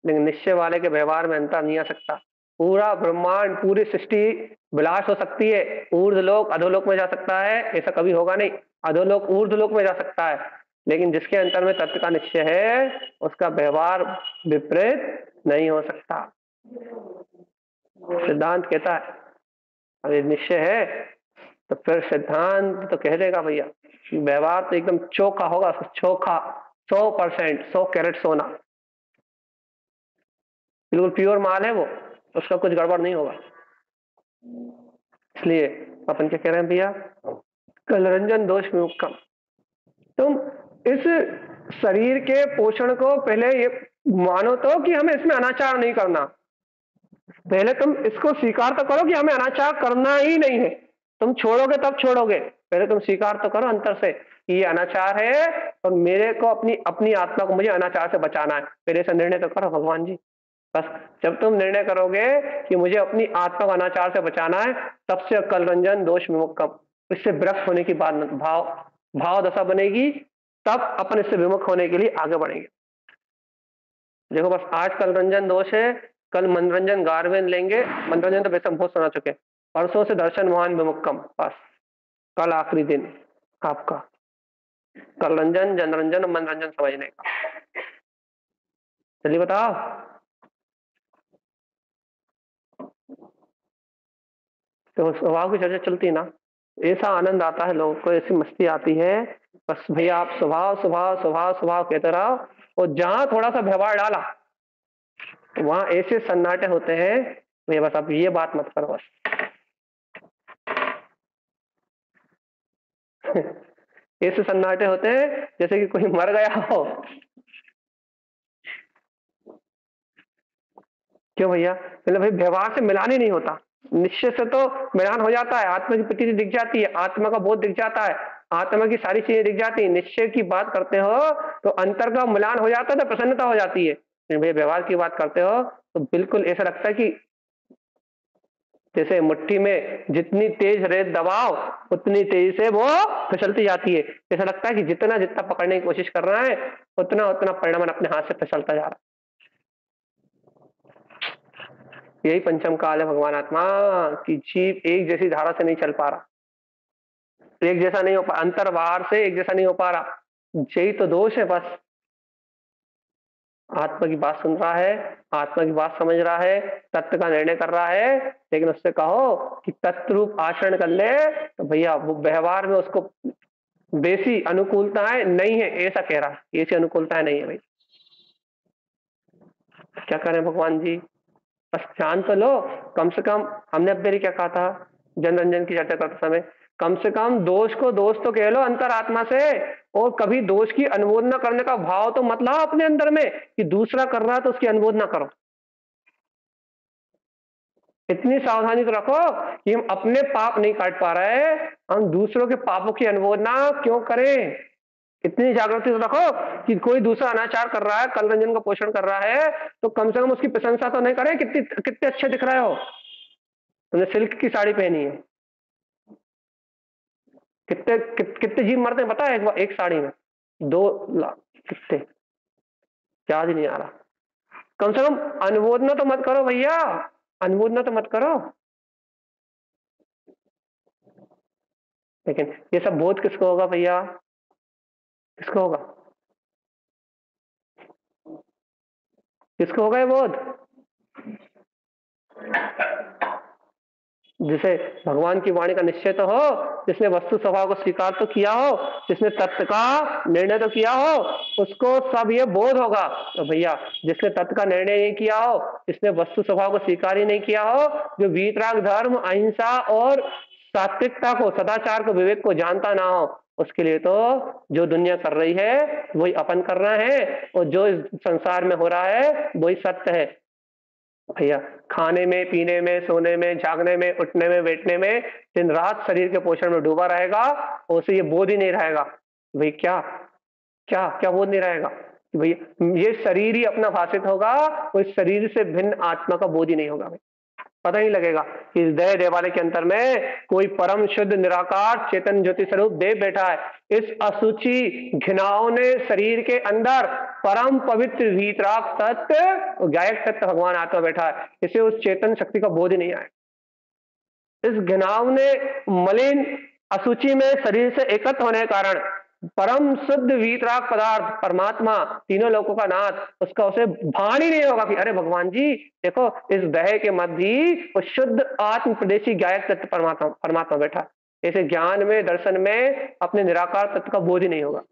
लेकिन निश्चय वाले के व्यवहार में अंतर नहीं आ सकता। पूरा ब्रह्मांड, पूरी सृष्टि विलास हो सकती है, ऊर्ध्वलोक अधोलोक में जा सकता है, ऐसा कभी होगा नहीं, अधोलोक ऊर्ध्वलोक में जा सकता है, लेकिन जिसके अंतर में तत्व का निश्चय है उसका व्यवहार विपरीत नहीं हो सकता। सिद्धांत कहता है, अगर निश्चय है तो फिर सिद्धांत तो कह देगा भैया व्यवहार तो एकदम चोखा होगा, चोखा, 100%, 100 कैरेट सोना। बिल्कुल प्योर माल है वो, उसका कुछ गड़बड़ नहीं होगा। इसलिए अपन क्या कह रहे हैं भैया, कलरंजन दोष विमुक्तम। तुम इस शरीर के पोषण को पहले ये मानो तो कि हमें इसमें अनाचार नहीं करना। पहले तुम इसको स्वीकार तो करो कि हमें अनाचार करना ही नहीं है। तुम छोड़ोगे तब छोड़ोगे, पहले तुम स्वीकार तो करो अंतर से कि ये अनाचार है और मेरे को अपनी अपनी आत्मा को मुझे अनाचार से बचाना है। पहले से निर्णय तो करो भगवान जी। बस जब तुम निर्णय करोगे कि मुझे अपनी आत्मा को अनाचार से बचाना है, तब से कल रंजन दोष विमुक्तम, इससे विरक्त होने की बात भाव भाव दशा बनेगी, तब अपन इससे विमुख होने के लिए आगे बढ़ेंगे। देखो बस आज कल रंजन दोष है, कल मनोरंजन गार्वेन लेंगे। मनोरंजन तो वैसे हम बहुत सुना चुके, परसों से दर्शन मोहन विमुक्तम। बस कल आखिरी दिन आपका कल रंजन, जनरंजन और मनोरंजन समझने का। चलिए बताओ। तो स्वभाव की चर्चा चलती ना, ऐसा आनंद आता है लोगों को, ऐसी मस्ती आती है। बस भैया आप स्वभाव स्वभाव स्वभाव स्वभाव कहते रहो, और जहां थोड़ा सा व्यवहार डाला तो वहां ऐसे सन्नाटे होते हैं भैया, बस आप ये बात मत करो बस। ऐसे सन्नाटे होते हैं जैसे कि कोई मर गया हो। क्यों भैया? मतलब भाई व्यवहार से मिलान ही नहीं होता, निश्चय से तो मिलान हो जाता है, आत्मा की प्रतीति दिख जाती है, आत्मा का बोध दिख जाता है, आत्मा की सारी चीजें दिख जाती है। निश्चय की बात करते हो तो अंतर का मिलान हो जाता है, तो प्रसन्नता हो जाती है। भैया व्यवहार की बात करते हो तो बिल्कुल ऐसा लगता है कि जैसे मुट्ठी में जितनी तेज रेत दबाओ उतनी तेजी से वो फिसलती जाती है। ऐसा लगता है कि जितना जितना पकड़ने की कोशिश कर रहा है उतना उतना परिणाम अपने हाथ से फिसलता जा रहा है। यही पंचम काल है भगवान आत्मा की, जीव एक जैसी धारा से नहीं चल पा रहा, एक जैसा नहीं हो पा, अंतर बाहर से एक जैसा नहीं हो पा रहा। यही तो दोष है बस। आत्मा की बात सुन रहा है, आत्मा की बात समझ रहा है, तत्व का निर्णय कर रहा है, लेकिन उससे कहो कि तत्व रूप आचरण कर ले, तो भैया वो व्यवहार में उसको बेसी अनुकूलताएं नहीं है, ऐसा कह रहा है। ऐसी अनुकूलताएं नहीं है भाई, क्या करें भगवान जी? बस जान तो लो। कम से कम हमने अब मेरी क्या कहा था जनरंजन की चर्चा करते समय, कम से कम दोष को दोष तो कह लो अंतरात्मा से, और कभी दोष की अनुमोदना करने का भाव तो मत लाओ अपने अंदर में कि दूसरा कर रहा है तो उसकी अनुमोदना करो। इतनी सावधानी तो रखो कि हम अपने पाप नहीं काट पा रहे, हम दूसरों के पापों की अनुमोदना क्यों करें। इतनी जागृति तो रखो कि कोई दूसरा अनाचार कर रहा है, कल रंजन का पोषण कर रहा है, तो कम से कम उसकी प्रशंसा तो नहीं करें, कितनी कितने अच्छे दिख रहे हो, तुमने सिल्क की साड़ी पहनी है। कितने जीव मरते हैं पता है एक साड़ी में? 2 लाख। कितने? याद ही नहीं आ रहा। कम से कम अनुमोदना तो मत करो भैया, अनुमोदना तो मत करो। लेकिन ये सब बोध किसको होगा भैया? किसको होगा? किसको होगा ये बोध? जिसे भगवान की वाणी का निश्चय तो हो, जिसने वस्तु स्वभाव को स्वीकार तो किया हो, जिसने तत्व का निर्णय तो किया हो, उसको सब ये बोध होगा। तो भैया जिसने तत्व का निर्णय नहीं किया हो, जिसने वस्तु स्वभाव को स्वीकार ही नहीं किया हो, जो वीतराग धर्म अहिंसा और सात्विकता को, सदाचार को, विवेक को जानता ना हो, उसके लिए तो जो दुनिया कर रही है वही अपन कर रहे हैं, और जो इस संसार में हो रहा है वही सत्य है। भैया खाने में, पीने में, सोने में, जागने में, उठने में, बैठने में दिन रात शरीर के पोषण में डूबा रहेगा, और उसे ये बोध ही नहीं रहेगा। भाई क्या क्या क्या बोध नहीं रहेगा कि भाई ये शरीर ही अपना भाषित होगा, और इस शरीर से भिन्न आत्मा का बोध ही नहीं होगा। भाई पता ही लगेगा कि इस दया देवालय के अंतर में कोई परम शुद्ध निराकार चेतन ज्योति स्वरूप देव बैठा है। इस असुचि घिनौने शरीर के अंदर परम पवित्र वीतराग तत्व गायक तत्व भगवान आत्मा बैठा है, इसे उस चेतन शक्ति का बोध ही नहीं आए। इस घिनौने मलिन असुचि में शरीर से एकत्र होने के कारण परम शुद्ध वीतराग पदार्थ परमात्मा, तीनों लोकों का नाथ, उसका उसे भान ही नहीं होगा कि अरे भगवान जी देखो इस दहे के मध्य ही वो शुद्ध आत्म प्रदेशी गायक तत्व परमात्मा परमात्मा बैठा। ऐसे ज्ञान में, दर्शन में अपने निराकार तत्व का बोध ही नहीं होगा।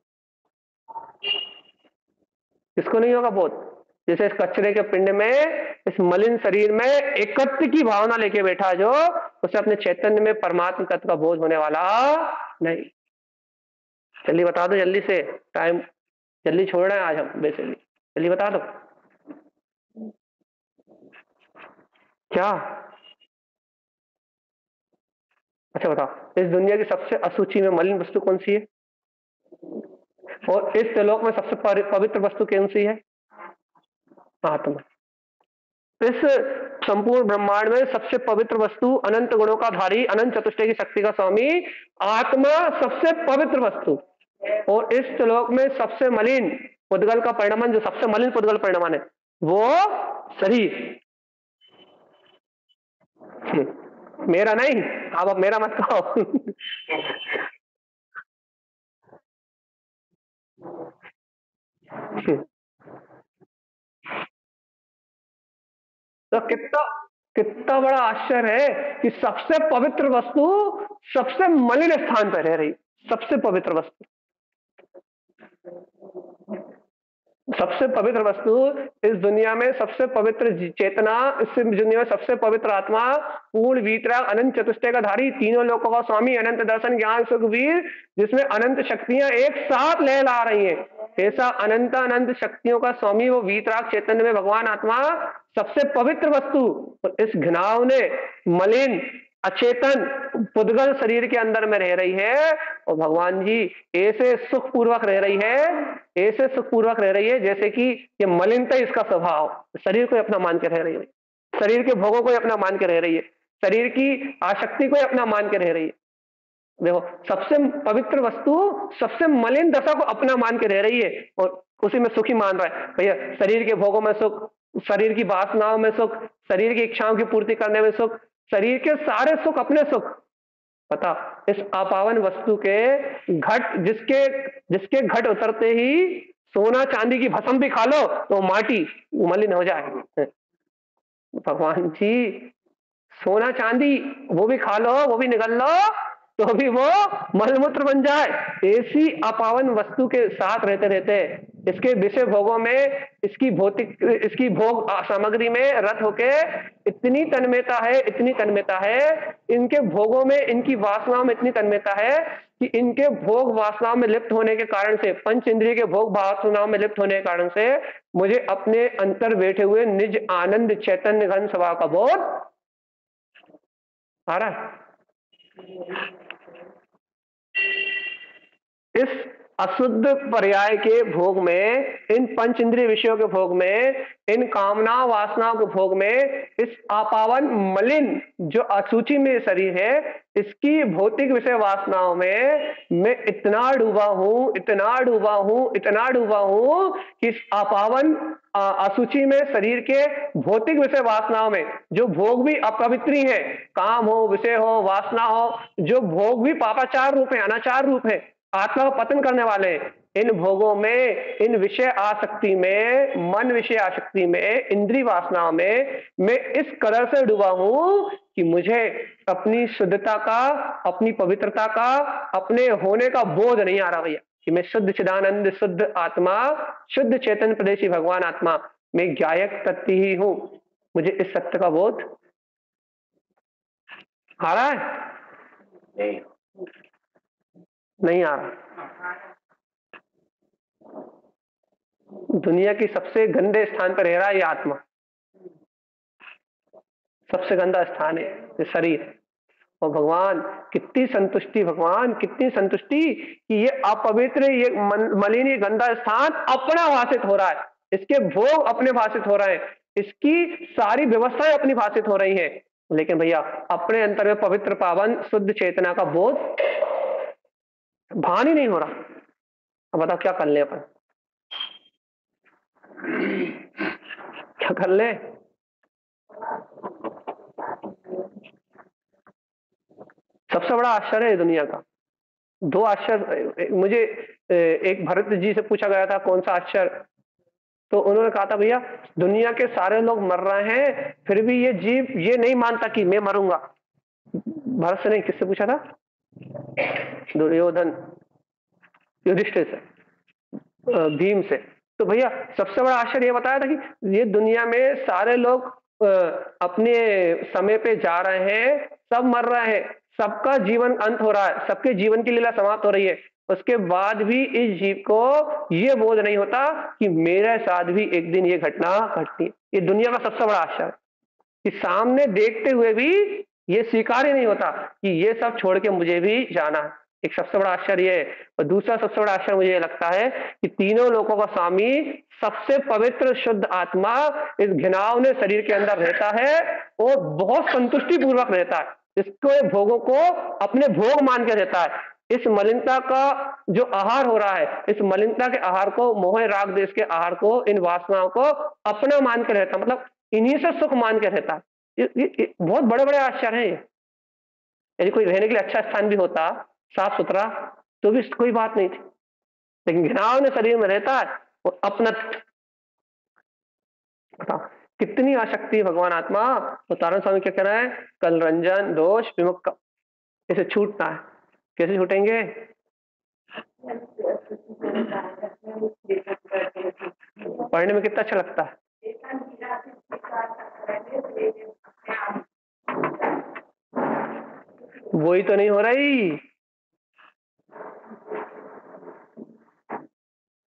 किसको नहीं होगा बोध? जैसे इस कचरे के पिंड में, इस मलिन शरीर में एकत्व की भावना लेके बैठा जो, उसे अपने चैतन्य में परमात्मा तत्व का बोध होने वाला नहीं। जल्दी बता दो, जल्दी से, टाइम जल्दी छोड़ रहे हैं आज हम बेसिकली, जल्दी बता दो क्या। अच्छा बताओ, इस दुनिया की सबसे अशुचि में मलिन वस्तु कौन सी है, और इस त्रिलोक में सबसे पवित्र वस्तु कौन सी है? आत्मा। इस संपूर्ण ब्रह्मांड में सबसे पवित्र वस्तु, अनंत गुणों का धारी, अनंत चतुष्टय की शक्ति का स्वामी आत्मा सबसे पवित्र वस्तु, और इस त्रिलोक में सबसे मलिन पुद्गल का परिणाम, जो सबसे मलिन पुद्गल परिणाम है वो शरीर। मेरा नहीं, आप अब मेरा मत कहो। तो कितना कितना बड़ा आश्चर्य है कि सबसे पवित्र वस्तु सबसे मलिन स्थान पर रह रही, सबसे पवित्र वस्तु, सबसे पवित्र वस्तु इस दुनिया में, सबसे पवित्र चेतना इस दुनिया में, सबसे पवित्र आत्मा, पूर्ण वीतराग अनंत चतुष्टय का धारी, तीनों लोकों का स्वामी, अनंत दर्शन ज्ञान सुख वीर, जिसमें अनंत शक्तियां एक साथ लहला रही हैं, ऐसा अनंत अनंत शक्तियों का स्वामी वो वीतराग चैतन्य में भगवान आत्मा सबसे पवित्र वस्तु, इस घिनौने मलिन अचेतन पुद्गल शरीर के अंदर में रह रही है, और भगवान जी ऐसे सुखपूर्वक रह रही है, ऐसे सुखपूर्वक रह रही है जैसे कि ये मलिनता इसका स्वभाव, शरीर को अपना मान के रह रही है, शरीर के भोगों को अपना मान के रह रही है, शरीर की आसक्ति को अपना मान के रह रही है। देखो, सबसे पवित्र वस्तु सबसे मलिन दशा को अपना मान के रह रही है, और उसी में सुखी मान रहा है। भैया शरीर के भोगों में सुख, शरीर की वासनाओं में सुख, शरीर की इच्छाओं की पूर्ति करने में सुख, शरीर के सारे सुख अपने सुख। पता, इस अपावन वस्तु के घट, जिसके जिसके घट उतरते ही सोना चांदी की भस्म भी खा लो तो माटी मलिन हो जाए। भगवान जी सोना चांदी वो भी खा लो, वो भी निगल लो तो भी वो मलमूत्र बन जाए, ऐसी अपावन वस्तु के साथ रहते रहते इसके विषय भोगों में, इसकी भौतिक, इसकी भोग सामग्री में रत होके इतनी तन्मयता है, इतनी तन्मयता है, इनके भोगों में, इनकी वासनाओं में इतनी तन्मयता है कि इनके भोग वासनाओं में लिप्त होने के कारण से, पंच इंद्रिय के भोग वासनाओं में लिप्त होने के कारण से मुझे अपने अंतर बैठे हुए निज आनंद चैतन्य घन स्वभाव का बोध आ रहा है। इस अशुद्ध पर्याय के भोग में, इन पंच इंद्रिय विषयों के भोग में, इन कामना वासनाओं के भोग में, इस अपावन मलिन जो असूचि में शरीर है, इसकी भौतिक विषय वासनाओं में मैं इतना डूबा हूं, इतना डूबा हूं, इतना डूबा हूं कि इस अपावन असूचि में शरीर के भौतिक विषय वासनाओं में, जो भोग भी अपवित्री है, काम हो, विषय हो, वासना हो, जो भोग भी पापाचार रूप है, अनाचार रूप है, आत्मा का पतन करने वाले, इन भोगों में, इन विषय आसक्ति में, मन विषय आसक्ति में, इंद्रिय वासनाओं में मैं इस कदर से डूबा हूं कि मुझे अपनी शुद्धता का, अपनी पवित्रता का, अपने होने का बोध नहीं आ रहा भैया, कि मैं शुद्ध चिदानंद, शुद्ध आत्मा, शुद्ध चेतन प्रदेशी भगवान आत्मा, मैं गायक तत्व ही हूं। मुझे इस सत्य का बोध आ रहा है? नहीं आ रहा। दुनिया की सबसे गंदे स्थान पर रह रहा है ये आत्मा, सबसे गंदा स्थान है ये शरीर, और भगवान कितनी संतुष्टि, भगवान कितनी संतुष्टि कि ये अपवित्र, ये मलिन, ये गंदा स्थान अपना भाषित हो रहा है, इसके भोग अपने भाषित हो रहे हैं, इसकी सारी व्यवस्थाएं अपनी भाषित हो रही हैं, लेकिन भैया अपने अंतर में पवित्र पावन शुद्ध चेतना का बोध भान ही नहीं हो रहा। अब बताओ क्या कर ले अपन, क्या कर ले? सबसे बड़ा आश्चर्य है दुनिया का, दो आश्चर्य। मुझे एक भरत जी से पूछा गया था कौन सा आश्चर्य, तो उन्होंने कहा था भैया दुनिया के सारे लोग मर रहे हैं फिर भी ये जीव ये नहीं मानता कि मैं मरूंगा। भरत से नहीं, किससे पूछा था? दुर्योधन, युधिष्ठिर से, भीम से। तो भैया सबसे बड़ा आश्चर्य ये बताया था कि ये दुनिया में सारे लोग अपने समय पे जा रहे हैं, सब मर रहे हैं, सबका जीवन अंत हो रहा है, सबके जीवन की लीला समाप्त हो रही है, उसके बाद भी इस जीव को ये बोध नहीं होता कि मेरे साथ भी एक दिन ये घटना घटती है। ये दुनिया का सबसे बड़ा आश्चर्य कि सामने देखते हुए भी ये स्वीकार ही नहीं होता कि ये सब छोड़ के मुझे भी जाना है। एक सबसे बड़ा आश्चर्य है। और दूसरा सबसे बड़ा आश्चर्य मुझे लगता है कि तीनों लोगों का स्वामी सबसे पवित्र शुद्ध आत्मा इस घिनौने शरीर के अंदर रहता है और बहुत संतुष्टि पूर्वक रहता है। इसको ये भोगों को अपने भोग मान के रहता है। इस मलिनता का जो आहार हो रहा है, इस मलिनता के आहार को, मोह राग देश के आहार को, इन वासनाओं को अपना मान के रहता, मतलब इन्हीं से सुख मान के रहता। ये बहुत बड़े बड़े आश्चर्य हैं। यदि कोई रहने के लिए अच्छा स्थान भी होता, साफ सुथरा, तो भी कोई बात नहीं थी, लेकिन घिनौने शरीर में रहता है और अपना कितनी आसक्ति है भगवान आत्मा। तो तारण स्वामी क्या कह रहे हैं? कल रंजन दोष विमुक्त, इसे छूटना है। कैसे छूटेंगे? पढ़ने में कितना अच्छा लगता है, वही तो नहीं हो रही।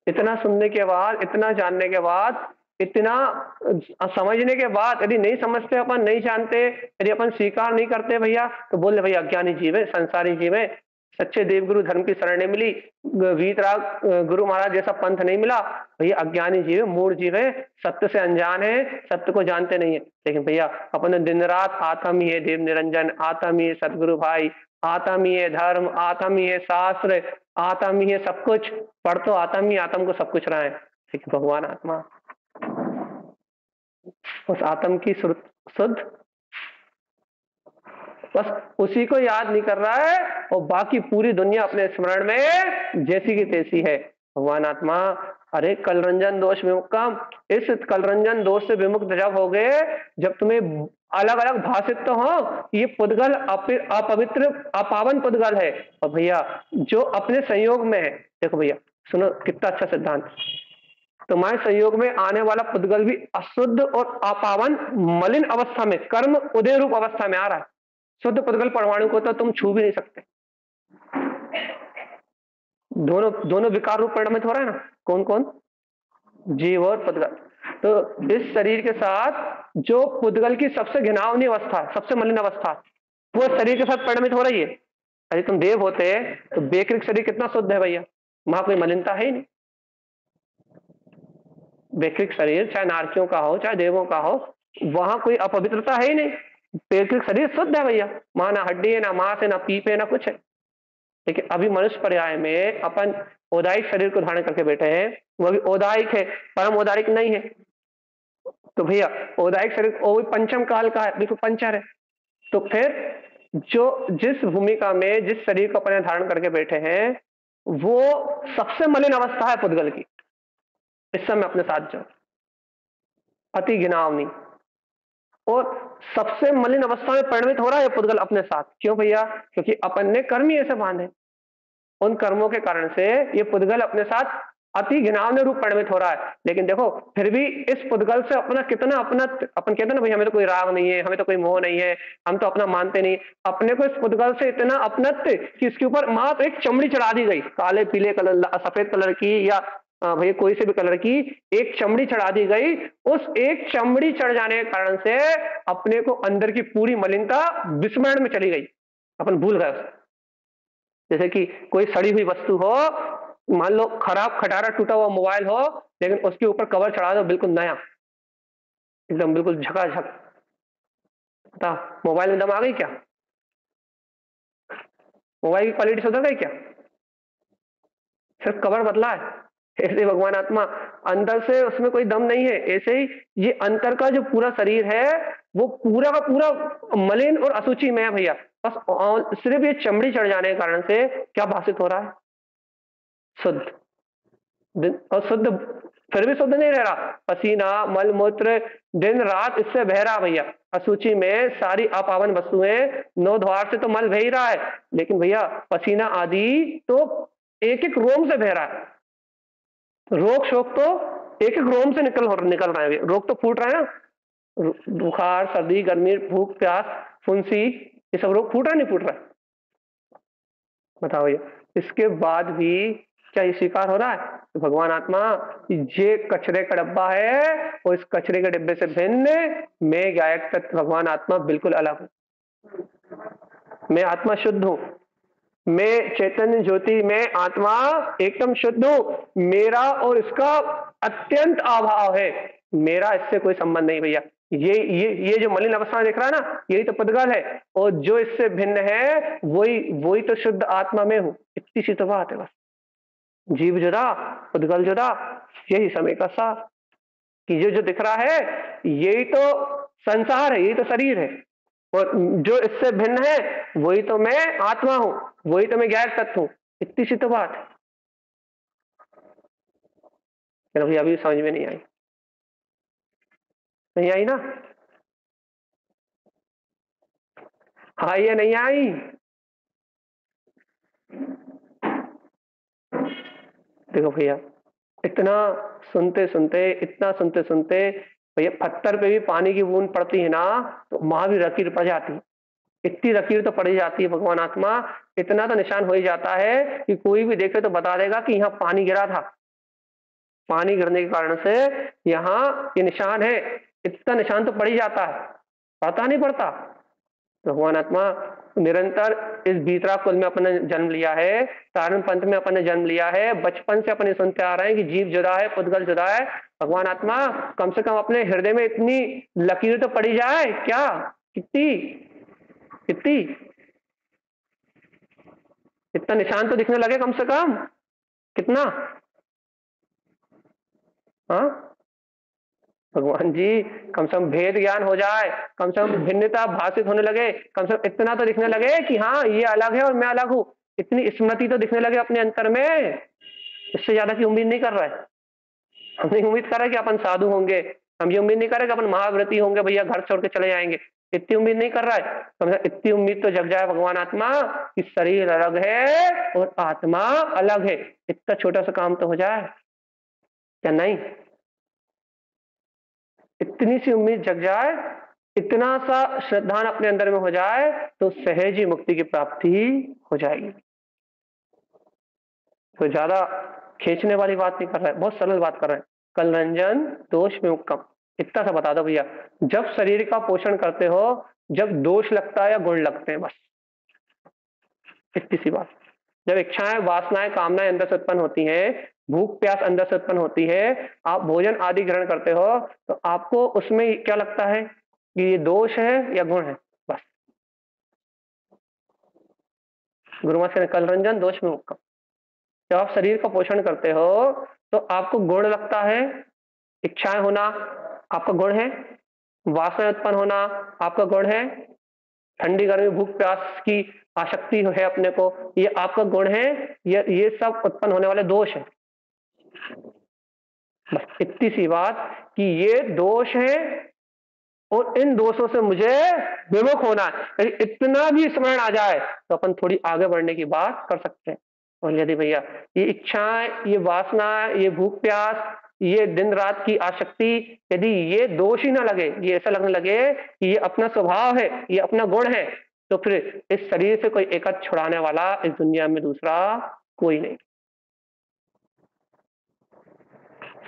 इतना सुनने के बाद, इतना जानने के बाद, इतना समझने के बाद यदि नहीं समझते, अपन नहीं जानते, यदि अपन स्वीकार नहीं करते भैया, तो बोले भैया अज्ञानी जीव है, संसारी जीव है, सच्चे देवगुरु धर्म की शरण नहीं मिली, वीतराग गुरु महाराज जैसा पंथ नहीं मिला, भैया अज्ञानी जीव है, मूढ़ जीव है, सत्य से अनजान है, सत्य को जानते नहीं है। लेकिन भैया अपन दिन रात आत्म ही है देव निरंजन, आत्म ही है सतगुरु भाई, आत्म ही है धर्म, आत्म ही है शास्त्र, आत्म ही है सब कुछ, पढ़ तो आत्म ही आत्म को सब कुछ रहा है। लेकिन भगवान आत्मा उस आत्म की शुद्ध, बस उसी को याद नहीं कर रहा है और बाकी पूरी दुनिया अपने स्मरण में जैसी की तैसी है। भगवान आत्मा अरे कल रंजन दोष विमुक्त, इस कल रंजन दोष से विमुक्त जब हो गए, जब तुम्हें अलग अलग भाषित तो हो ये पुद्गल अपवित्र अपावन पुद्गल है, और भैया जो अपने संयोग में है, देखो भैया सुनो कितना अच्छा सिद्धांत, तुम्हारे संयोग में आने वाला पुद्गल भी अशुद्ध और अपावन मलिन अवस्था में, कर्म उदय रूप अवस्था में आ रहा है। शुद्ध पुद्गल परमाणु को तो तुम छू भी नहीं सकते, दोनों दोनों विकार रूप परिणमित हो रहा है ना। कौन कौन? जीव और पुद्गल। तो इस शरीर के साथ जो पुद्गल की सबसे घिनौनी अवस्था है, सबसे मलिन अवस्था, वो शरीर के साथ परिणमित हो रही है। अरे तुम देव होते तो बेकृत शरीर कितना शुद्ध है भैया, वहां कोई मलिनता है ही नहीं। वैकृत शरीर चाहे नारकियों का हो चाहे देवों का हो, वहां कोई अपवित्रता है ही नहीं। वैकृत शरीर शुद्ध है भैया, वहां ना हड्डी है, ना मांस है, ना पीप है, ना कुछ है। लेकिन अभी मनुष्य पर्याय में अपन औदायिक शरीर को धारण करके बैठे हैं, वो भी औदायिक है, परम औदायिक नहीं है। तो भैया औदायिक शरीर वो पंचम काल का है, बिल्कुल पंचर है। तो फिर जो जिस भूमिका में जिस शरीर को अपन धारण करके बैठे हैं, वो सबसे मलिन अवस्था है पुद्गल की। इस समय अपने साथ जाओ, अति घिनौनी और सबसे मलिन अवस्था में परिणमित हो रहा है पुद्गल अपने साथ। क्यों भैया? क्योंकि अपन ने कर्म ही ऐसे बांधे, उन कर्मों के कारण से ये पुद्गल अपने साथ अति घिनौने रूप परिणमित हो रहा है। लेकिन देखो फिर भी इस पुद्गल से अपना कितना अपना, अपन कहते हैं ना भाई हमें तो कोई राग नहीं है, हमें तो कोई मोह नहीं है, हम तो अपना मानते नहीं, अपने को इस पुद्गल से इतना अपनत्व कि इसके ऊपर मात्र एक चमड़ी चढ़ा दी गई, काले पीले कलर सफेद कलर की या भैया कोई से भी कलर की एक चमड़ी चढ़ा दी गई। उस एक चमड़ी चढ़ जाने के कारण से अपने को अंदर की पूरी मलिनता विस्मरण में चली गई, अपन भूल गए। जैसे कि कोई सड़ी हुई वस्तु हो, मान लो खराब खटारा टूटा हुआ मोबाइल हो, लेकिन उसके ऊपर कवर चढ़ा दो बिल्कुल नया, एकदम बिल्कुल झकाझक, बता मोबाइल में दम आ गई क्या? मोबाइल की क्वालिटी सुधर गई क्या? सिर्फ कवर बदला है। ऐसे भगवान आत्मा अंदर से उसमें कोई दम नहीं है। ऐसे ही ये अंतर का जो पूरा शरीर है वो पूरा का पूरा मलिन और असुचि में है भैया। बस सिर्फ ये चमड़ी चढ़ जाने के कारण से क्या भाषित हो रहा है? शुद्ध। और शुद्ध फिर भी शुद्ध नहीं रह रहा, पसीना मल मूत्र दिन रात इससे बह रहा भैया। असुचि में सारी अपावन वस्तुएं, नौ द्वार से तो मल बह ही रहा है, लेकिन भैया पसीना आदि तो एक एक रोम से बह रहा है। रोग शोक तो एक एक रोम से निकल रहा है, रोग तो फूट रहा है ना, बुखार, सर्दी, गर्मी, भूख, प्यास, फुंसी, ये सब रोग फूट रहा नहीं फूट रहा? बताओ ये, इसके बाद भी क्या ये स्वीकार हो रहा है? तो भगवान आत्मा, ये कचरे का डब्बा है और इस कचरे के डिब्बे से भिन्न मैं गायक तत्व भगवान आत्मा बिल्कुल अलग हूं। मैं आत्मा शुद्ध हूं, मैं चैतन्य ज्योति में आत्मा एकदम शुद्ध हूं, मेरा और इसका अत्यंत अभाव है, मेरा इससे कोई संबंध नहीं भैया। ये जो मलिन अवस्था दिख रहा है ना, यही तो पुद्गल है, और जो इससे भिन्न है वही वही तो शुद्ध आत्मा में हूं। इतनी सी तो बात है बस। जीव जुदा, पुद्गल जुदा, यही समय का सार कि जो जो दिख रहा है यही तो संसार है, यही तो शरीर है, और जो इससे भिन्न है वही तो मैं आत्मा हूं, वही तो मैं ज्ञात तत्व हूं। इतनी सी तो बात है। चलो भैया, अभी समझ में नहीं आई? नहीं आई ना? आई या नहीं आई? देखो भैया, इतना सुनते सुनते, इतना सुनते सुनते भैया, पत्थर पे भी पानी की बूंद पड़ती है ना तो वहां भी लकीर पड़ जाती है। इतनी लकीर तो पड़ी जाती है भगवान आत्मा, इतना तो निशान हो ही जाता है कि कोई भी देखे तो बता देगा कि यहाँ पानी गिरा था, पानी गिरने के कारण से यहाँ ये निशान है। इतना निशान तो पड़ ही जाता है, पता नहीं पड़ता। भगवान आत्मा निरंतर इस बीतरा कुल में अपने जन्म लिया है, सारण पंथ में अपने जन्म लिया है, बचपन से अपने सुनते आ रहे हैं कि जीव जुदा है, पुद्गल जुदा है। भगवान आत्मा कम से कम अपने हृदय में इतनी लकीर तो पड़ी जाए क्या? कितनी कितनी इतना निशान तो दिखने लगे कम से कम। कितना? हाँ भगवान जी, कम से कम भेद ज्ञान हो जाए, कम से कम भिन्नता भाषित होने लगे, कम से कम इतना तो दिखने लगे कि हाँ ये अलग है और मैं अलग हूं। इतनी स्मृति तो दिखने लगे अपने अंतर में। इससे ज्यादा की उम्मीद नहीं कर रहा है। हम नहीं उम्मीद कर रहे कि अपन साधु होंगे, हम ये उम्मीद नहीं कर रहे कि अपन महाव्रती होंगे, भैया घर छोड़ के चले जाएंगे। इतनी उम्मीद नहीं कर रहा है। कम से कम इतनी उम्मीद तो जग जाए भगवान आत्मा कि शरीर अलग है और आत्मा अलग है। इतना छोटा सा काम तो हो जाए क्या? नहीं, इतनी सी उम्मीद जग जाए, इतना सा श्रद्धान अपने अंदर में हो जाए तो सहज ही मुक्ति की प्राप्ति हो जाएगी। तो ज्यादा खींचने वाली बात नहीं कर रहा है, बहुत सरल बात कर रहे हैं। कल रंजन दोष में कम, इतना सा बता दो भैया। जब शरीर का पोषण करते हो, जब दोष लगता है या गुण लगते हैं, बस इतनी सी बात। जब इच्छाएं, वासनाएं, कामनाएं अंदर से उत्पन्न होती हैं, भूख प्यास अंदर से उत्पन्न होती है, आप भोजन आदि ग्रहण करते हो, तो आपको उसमें क्या लगता है कि ये दोष है या गुण है? बस गुरु महाराज कल रंजन दोष में मुक्कम। जब आप शरीर का पोषण करते हो तो आपको गुण लगता है, इच्छाएं होना आपका गुण है, वासना उत्पन्न होना आपका गुण है, ठंडी गर्मी भूख प्यास की आसक्ति है अपने को, ये आपका गुण है। ये सब उत्पन्न होने वाले दोष है। बस इतनी सी बात कि ये दोष है और इन दोषों से मुझे विमुख होना है। इतना भी स्मरण आ जाए तो अपन थोड़ी आगे बढ़ने की बात कर सकते हैं। और यदि भैया ये इच्छाएं, ये वासना, ये भूख प्यास, ये दिन रात की आसक्ति, यदि ये दोष ही ना लगे, ये ऐसा लगने लगे कि ये अपना स्वभाव है, ये अपना गुण है, तो फिर इस शरीर से कोई एकत्र छुड़ाने वाला इस दुनिया में दूसरा कोई नहीं।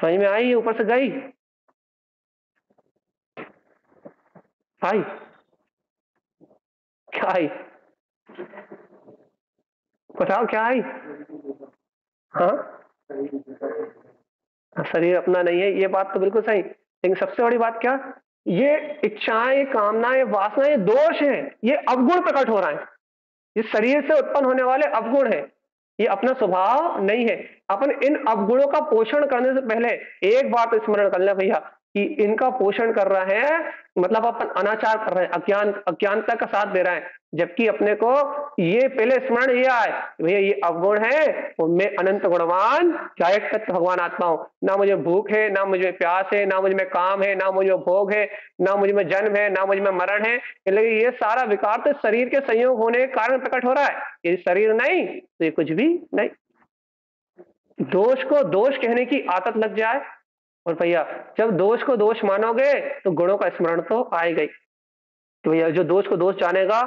समझ में आई? ऊपर से गई? आई? क्या आई? बताओ क्या आई? हाँ, शरीर अपना नहीं है, ये बात तो बिल्कुल सही। लेकिन सबसे बड़ी बात क्या, ये इच्छाएं, कामनाएं, वासनाएं दोष हैं, ये अवगुण प्रकट हो रहा है। ये शरीर से उत्पन्न होने वाले अवगुण है, ये अपना स्वभाव नहीं है। अपन इन अवगुणों का पोषण करने से पहले एक बात स्मरण कर ले भैया कि इनका पोषण कर रहे हैं मतलब अपन अनाचार कर रहे हैं, अज्ञानता का साथ दे रहे हैं। जबकि अपने को ये पहले स्मरण ये आए भैया ये अवगुण है और मैं अनंत गुणवान गायक तत्व भगवान आत्मा हूं। ना मुझे भूख है, ना मुझे प्यास है, ना मुझ में काम है, ना मुझे भोग है, ना मुझ में जन्म है, ना मुझ में मरण है। लेकिन ये सारा विकार तो शरीर के संयोग होने के कारण प्रकट हो रहा है। ये शरीर नहीं तो ये कुछ भी नहीं। दोष को दोष कहने की आदत लग जाए और भैया जब दोष को दोष मानोगे तो गुणों का स्मरण तो आएगा ही। तो भैया जो दोष को दोष जानेगा,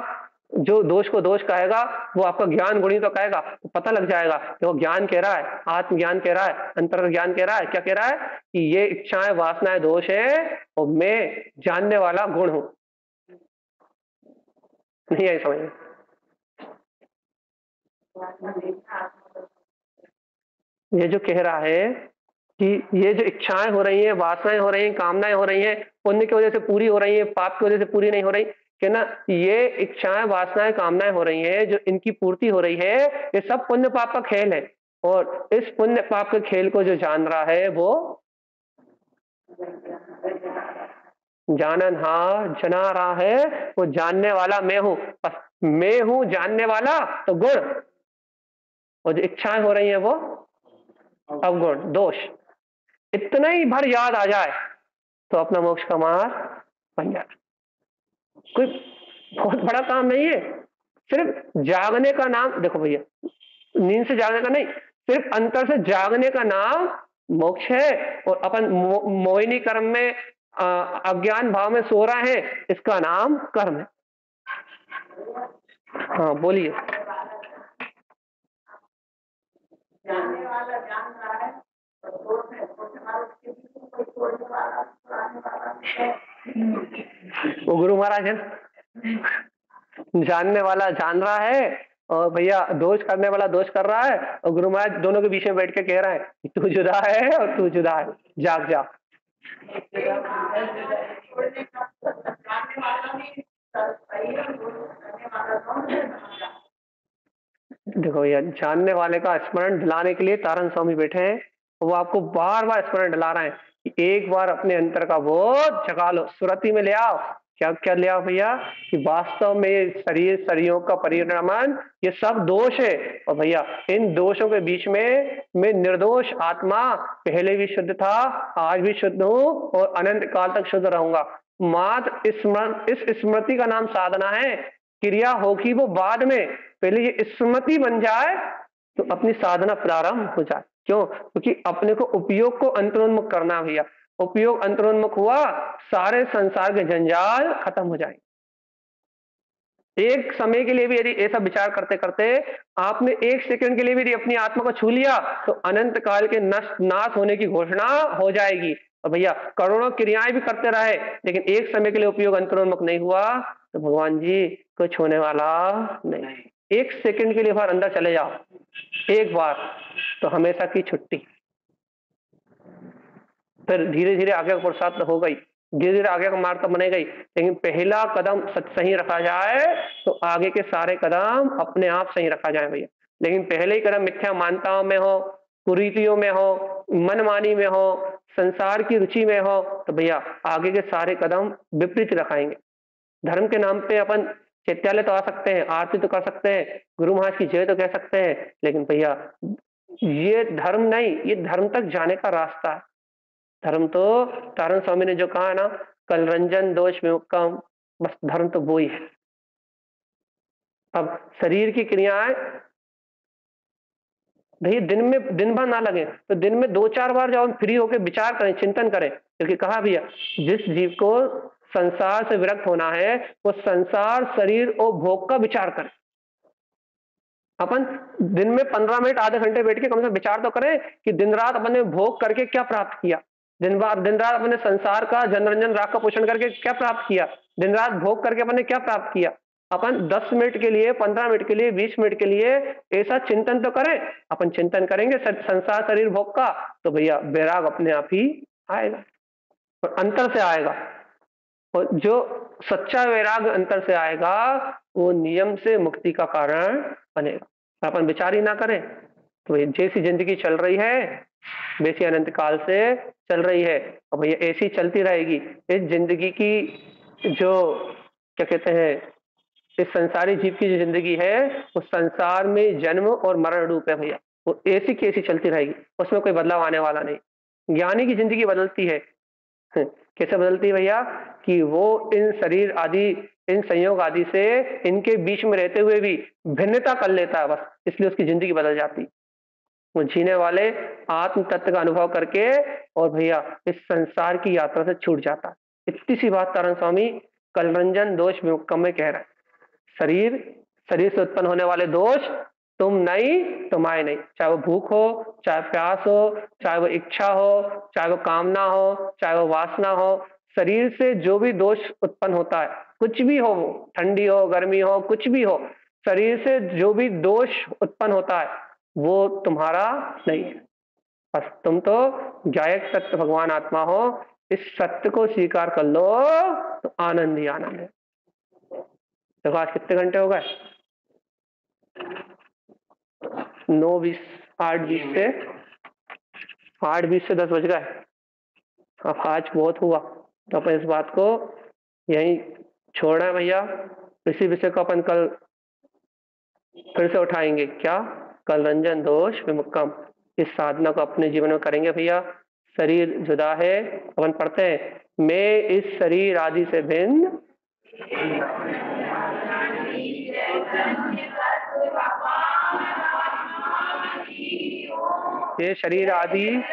जो दोष को दोष कहेगा, वो आपका ज्ञान गुणी तो कहेगा, तो पता लग जाएगा कि वो ज्ञान कह रहा है, आत्मज्ञान कह रहा है, अंतर ज्ञान कह रहा है, क्या कह रहा है कि ये इच्छाएं वासनाएं दोष है और मैं जानने वाला गुण हूं। नहीं आई समझ में? ये जो कह रहा है कि ये जो इच्छाएं हो रही हैं, वासनाएं हो रही हैं, कामनाएं हो रही हैं, पुण्य की वजह से पूरी हो रही है, पाप की वजह से पूरी नहीं हो रही, कि ना ये इच्छाएं वासनाएं कामनाएं हो रही हैं, जो इनकी पूर्ति हो रही है, ये सब पुण्य पाप का खेल है। और इस पुण्य पाप के खेल को जो जान रहा है वो जानन हा जना रहा है, वो जानने वाला मैं हूं। बस मैं हूं जानने वाला तो गुण, और जो इच्छाएं हो रही हैं वो अवगुण दोष। इतना ही भर याद आ जाए तो अपना मोक्ष का मार्ग बन जाए। कोई बहुत बड़ा काम नहीं है, सिर्फ जागने का नाम। देखो भैया, नींद से जागने का नहीं, सिर्फ अंतर से जागने का नाम मोक्ष है। और अपन मोहिनी कर्म में अज्ञान भाव में सो रहे हैं, इसका नाम कर्म है। हाँ बोलिए। जानने वाला जान रहा है, वो गुरु महाराज है। जानने वाला जान रहा है और भैया दोष करने वाला दोष कर रहा है, और गुरु महाराज दोनों के बीच में बैठ के कह रहे हैं कि तू जुदा है और तू जुदा है, जाग जा। देखो भैया, जानने वाले का स्मरण दिलाने के लिए तारण स्वामी बैठे हैं, वो आपको बार बार स्मरण दिला रहे हैं कि एक बार अपने अंतर का बोध जगा लो, सुरति में ले आओ। क्या क्या ले आओ भैया कि वास्तव में शरीर शरीरों का परिणामन ये सब दोष है। और भैया इन दोषों के बीच में मैं निर्दोष आत्मा पहले भी शुद्ध था, आज भी शुद्ध हूं और अनंत काल तक शुद्ध रहूंगा। मात्र इस स्मृति का नाम साधना है, क्रिया होगी वो बाद में, पहले ये स्मृति बन जाए तो अपनी साधना प्रारंभ हो जाए। क्यों? क्योंकि अपने को उपयोग को अंतरोन्मुख करना भैया। उपयोग अंतरोन्मुख हुआ, सारे संसार के जंजाल खत्म हो जाएंगे। एक समय के लिए भी यदि ऐसा विचार करते करते आपने एक सेकंड के लिए भी यदि अपनी आत्मा को छू लिया तो अनंत काल के नाश होने की घोषणा हो जाएगी। और भैया करोड़ों क्रियाएं भी करते रहे, लेकिन एक समय के लिए उपयोग अंतरोन्मुख नहीं हुआ तो भगवान जी कुछ होने वाला नहीं। एक सेकंड के लिए बाहर अंदर चले जाओ, एक बार तो हमेशा की छुट्टी। फिर धीरे धीरे आगे का पुरुषार्थ हो गई, धीरे धीरे आगे का मार्ग तो बनेगा ही, लेकिन पहला कदम सही रखा जाए तो आगे के सारे कदम अपने आप सही रखा जाए भैया। लेकिन पहले ही कदम मिथ्या मान्यताओं में हो, कुरीतियों में हो, मनमानी में हो, संसार की रुचि में हो, तो भैया आगे के सारे कदम विपरीत रखाएंगे। धर्म के नाम पे अपन चैत्यालय तो आ सकते हैं, आरती तो कर सकते हैं, गुरु महाराज की जय तो कह सकते हैं, लेकिन भैया ये धर्म नहीं, ये धर्म तक जाने का रास्ता है। धर्म तो तारण स्वामी ने जो कहा ना, कल रंजन दोष विमुक्तम, बस धर्म तो वो ही है। अब शरीर की क्रियाएं भैया दिन भर ना लगे तो दिन में 2-4 बार जब हम फ्री होकर विचार करें, चिंतन करें, क्योंकि कहा भैया जिस जीव को संसार से विरक्त होना है वो संसार शरीर और भोग का विचार करे। अपन दिन में 15 मिनट आधे घंटे बैठ के कम से कम विचार तो करें कि दिन रात अपन ने भोग करके क्या प्राप्त किया, दिन रात अपने संसार का जनरंजन राग का पोषण करके क्या प्राप्त किया, दिन रात भोग करके अपन ने क्या प्राप्त किया। अपन 10 मिनट के लिए, 15 मिनट के लिए, 20 मिनट के लिए ऐसा चिंतन तो करें। अपन चिंतन करेंगे संसार शरीर भोग का तो भैया वैराग अपने आप ही आएगा और अंतर से आएगा। और जो सच्चा वैराग अंतर से आएगा वो नियम से मुक्ति का कारण बनेगा। अपन विचार ही ना करें तो जैसी जिंदगी चल रही है वैसी अनंत काल से चल रही है, और भैया ऐसी चलती रहेगी। इस जिंदगी की जो क्या कहते हैं, इस संसारी जीव की जो जिंदगी है वो संसार में जन्म और मरण रूप है भैया, वो ऐसी की ऐसी चलती रहेगी, उसमें कोई बदलाव आने वाला नहीं। ज्ञानी की जिंदगी बदलती है। कैसे बदलती है भैया कि वो इन शरीर आदि, इन संयोग आदि से इनके बीच में रहते हुए भी भिन्नता कर लेता है, बस इसलिए उसकी जिंदगी बदल जाती। वो जीने वाले आत्म तत्व का अनुभव करके और भैया इस संसार की यात्रा से छूट जाता है। इतनी सी बात तारण स्वामी कलरंजन दोष विमुक्तम में कह रहा है। शरीर शरीर से उत्पन्न होने वाले दोष तुम नहीं, तुम्हारे नहीं, चाहे वो भूख हो, चाहे प्यास हो, चाहे वो इच्छा हो, चाहे वो कामना हो, चाहे वो वासना हो। शरीर से जो भी दोष उत्पन्न होता है, कुछ भी हो, वो ठंडी हो, गर्मी हो, कुछ भी हो, शरीर से जो भी दोष उत्पन्न होता है वो तुम्हारा नहीं है। बस तुम तो गायक सत्य भगवान आत्मा हो। इस सत्य को स्वीकार कर लो तो आनंद ही आनंद है। देखो आज कितने घंटे हो गए? 9:20, 8:20 से 10 बज गए। अब आज बहुत हुआ तो अपन इस बात को यहीं छोड़ना है भैया। इसी विषय को अपन कल फिर से उठाएंगे। क्या? कलरंजन दोष विमुक्तम। इस साधना को अपने जीवन में करेंगे भैया। शरीर जुदा है, अपन पढ़ते हैं मैं इस शरीर आदि से भिन्न, ये शरीर आदि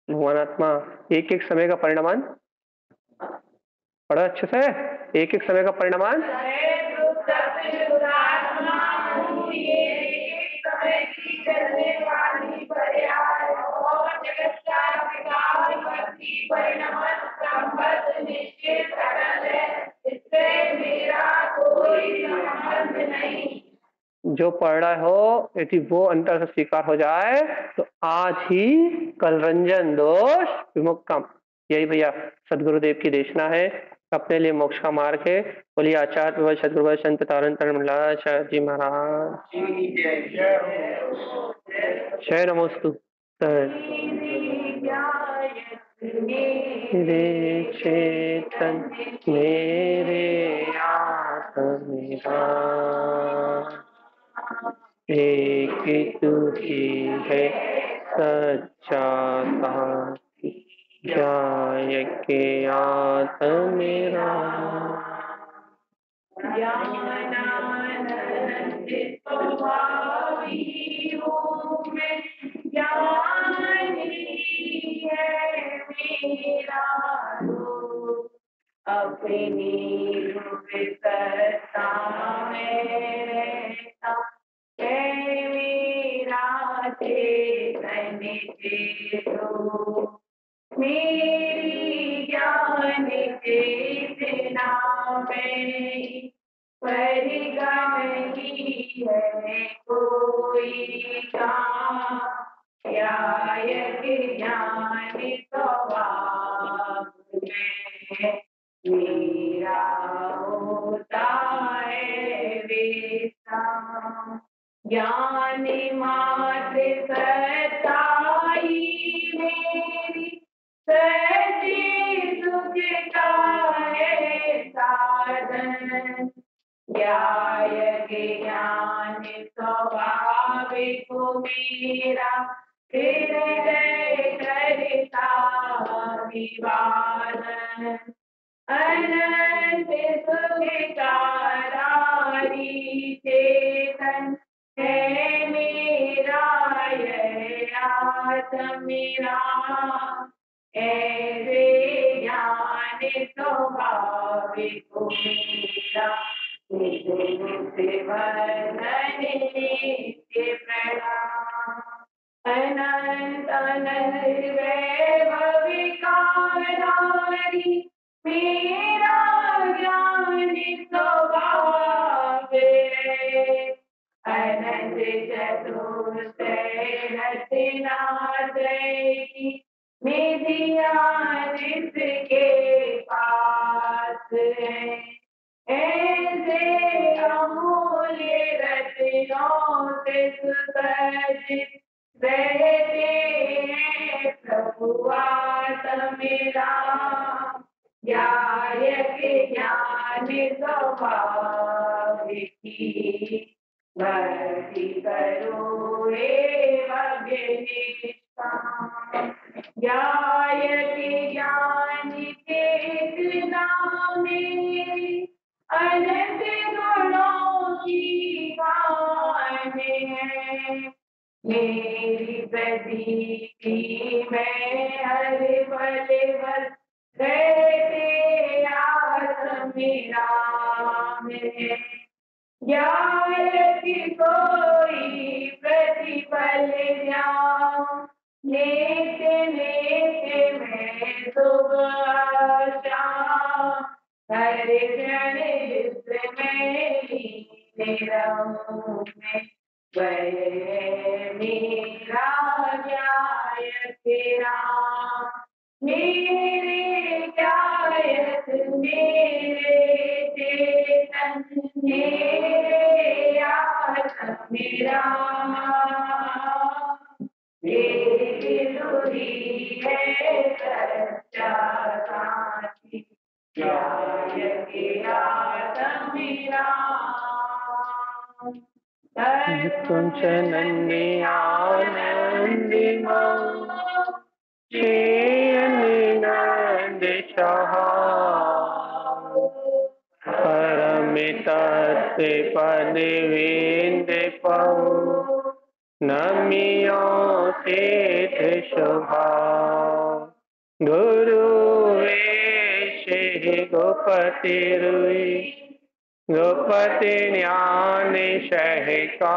भगवान आत्मा एक एक समय का परिणाम पढ़ा अच्छे से। एक एक समय का परिणाम जो पढ़ रहा हो यदि वो अंतर से स्वीकार हो जाए तो आज ही कलरंजन दोष विमुक्तम। यही भैया सदगुरुदेव की देशना है, अपने लिए मोक्ष का मार्ग है। बोलिए आचार्य सदगुरु संत तारण जी महाराज जय नमोस्तु। मेरे चेतन मेरे आत्मा एक तू ही है सच्चा साथी, जाय के आत्म मेरा अपनी विपत्ता में रहता है मेरा चेतन चेतो, मेरी ज्ञान चेतना में परिगण ही है कोई काम, ज्ञान स्वभाव में मेरा होता है विश्राम। ज्ञान मात्र सताई मेरी सच्ची सुख का है साधन, ज्ञान स्वाभाविक मेरा हृदय करता विवादन, अनंत सुखकारी चेतन है मेरा यह आत्म मेरा, ऐसे ज्ञान स्वाभाविक मेरा प्रणाम। अनंत अनंत वैभविकारी मेरा ज्ञान स्वभाव है, अनंत चतुर्दय रचनादय की निधियां जिसके पास है, ऐसे अमूल्य रत्नों से सुसज्जित रहते हैं प्रभु आत्म मेरा, ज्ञान स्वभाव की भक्ति करो एवं निष्काम, ज्ञान चेतना में मेरी प्रदीप्ति में हर पल भर रहते आस मेरा है। ज्ञान की कोई प्रतिपल जाऊं लेते लेते मैं सुबह शाम हर क्षण जिसमें लीन रहूं मैं वह मेरा गायक राम मेरे गायक मेरे चेतन मेरे आत्म मेरा मेरी दूरी है सच्चा साथी गायक आत्म मेरा तुम चनन्ने आनंद नंद परमित पद विंद पौ नमियो सिद्ध स्वभाव गुरु वेश गोपति रुई गोपति ज्ञान सहका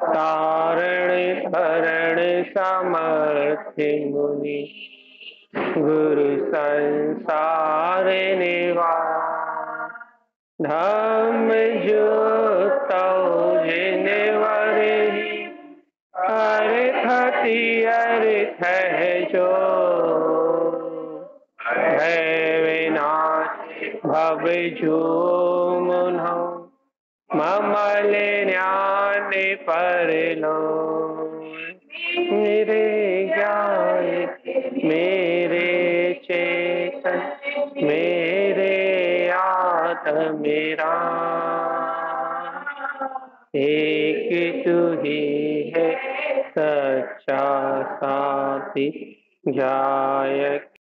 तारण धरण समर्थ मुनि गुरु संसार निवास धम्म जो जिन वरहि अर्थ अर्थ है जो है विनाश भव जो मुनौ ममल ज्ञान पर लो मेरे गायक मेरे चेतन मेरे आत्म मेरा एक तू ही है सच्चा साथी गायक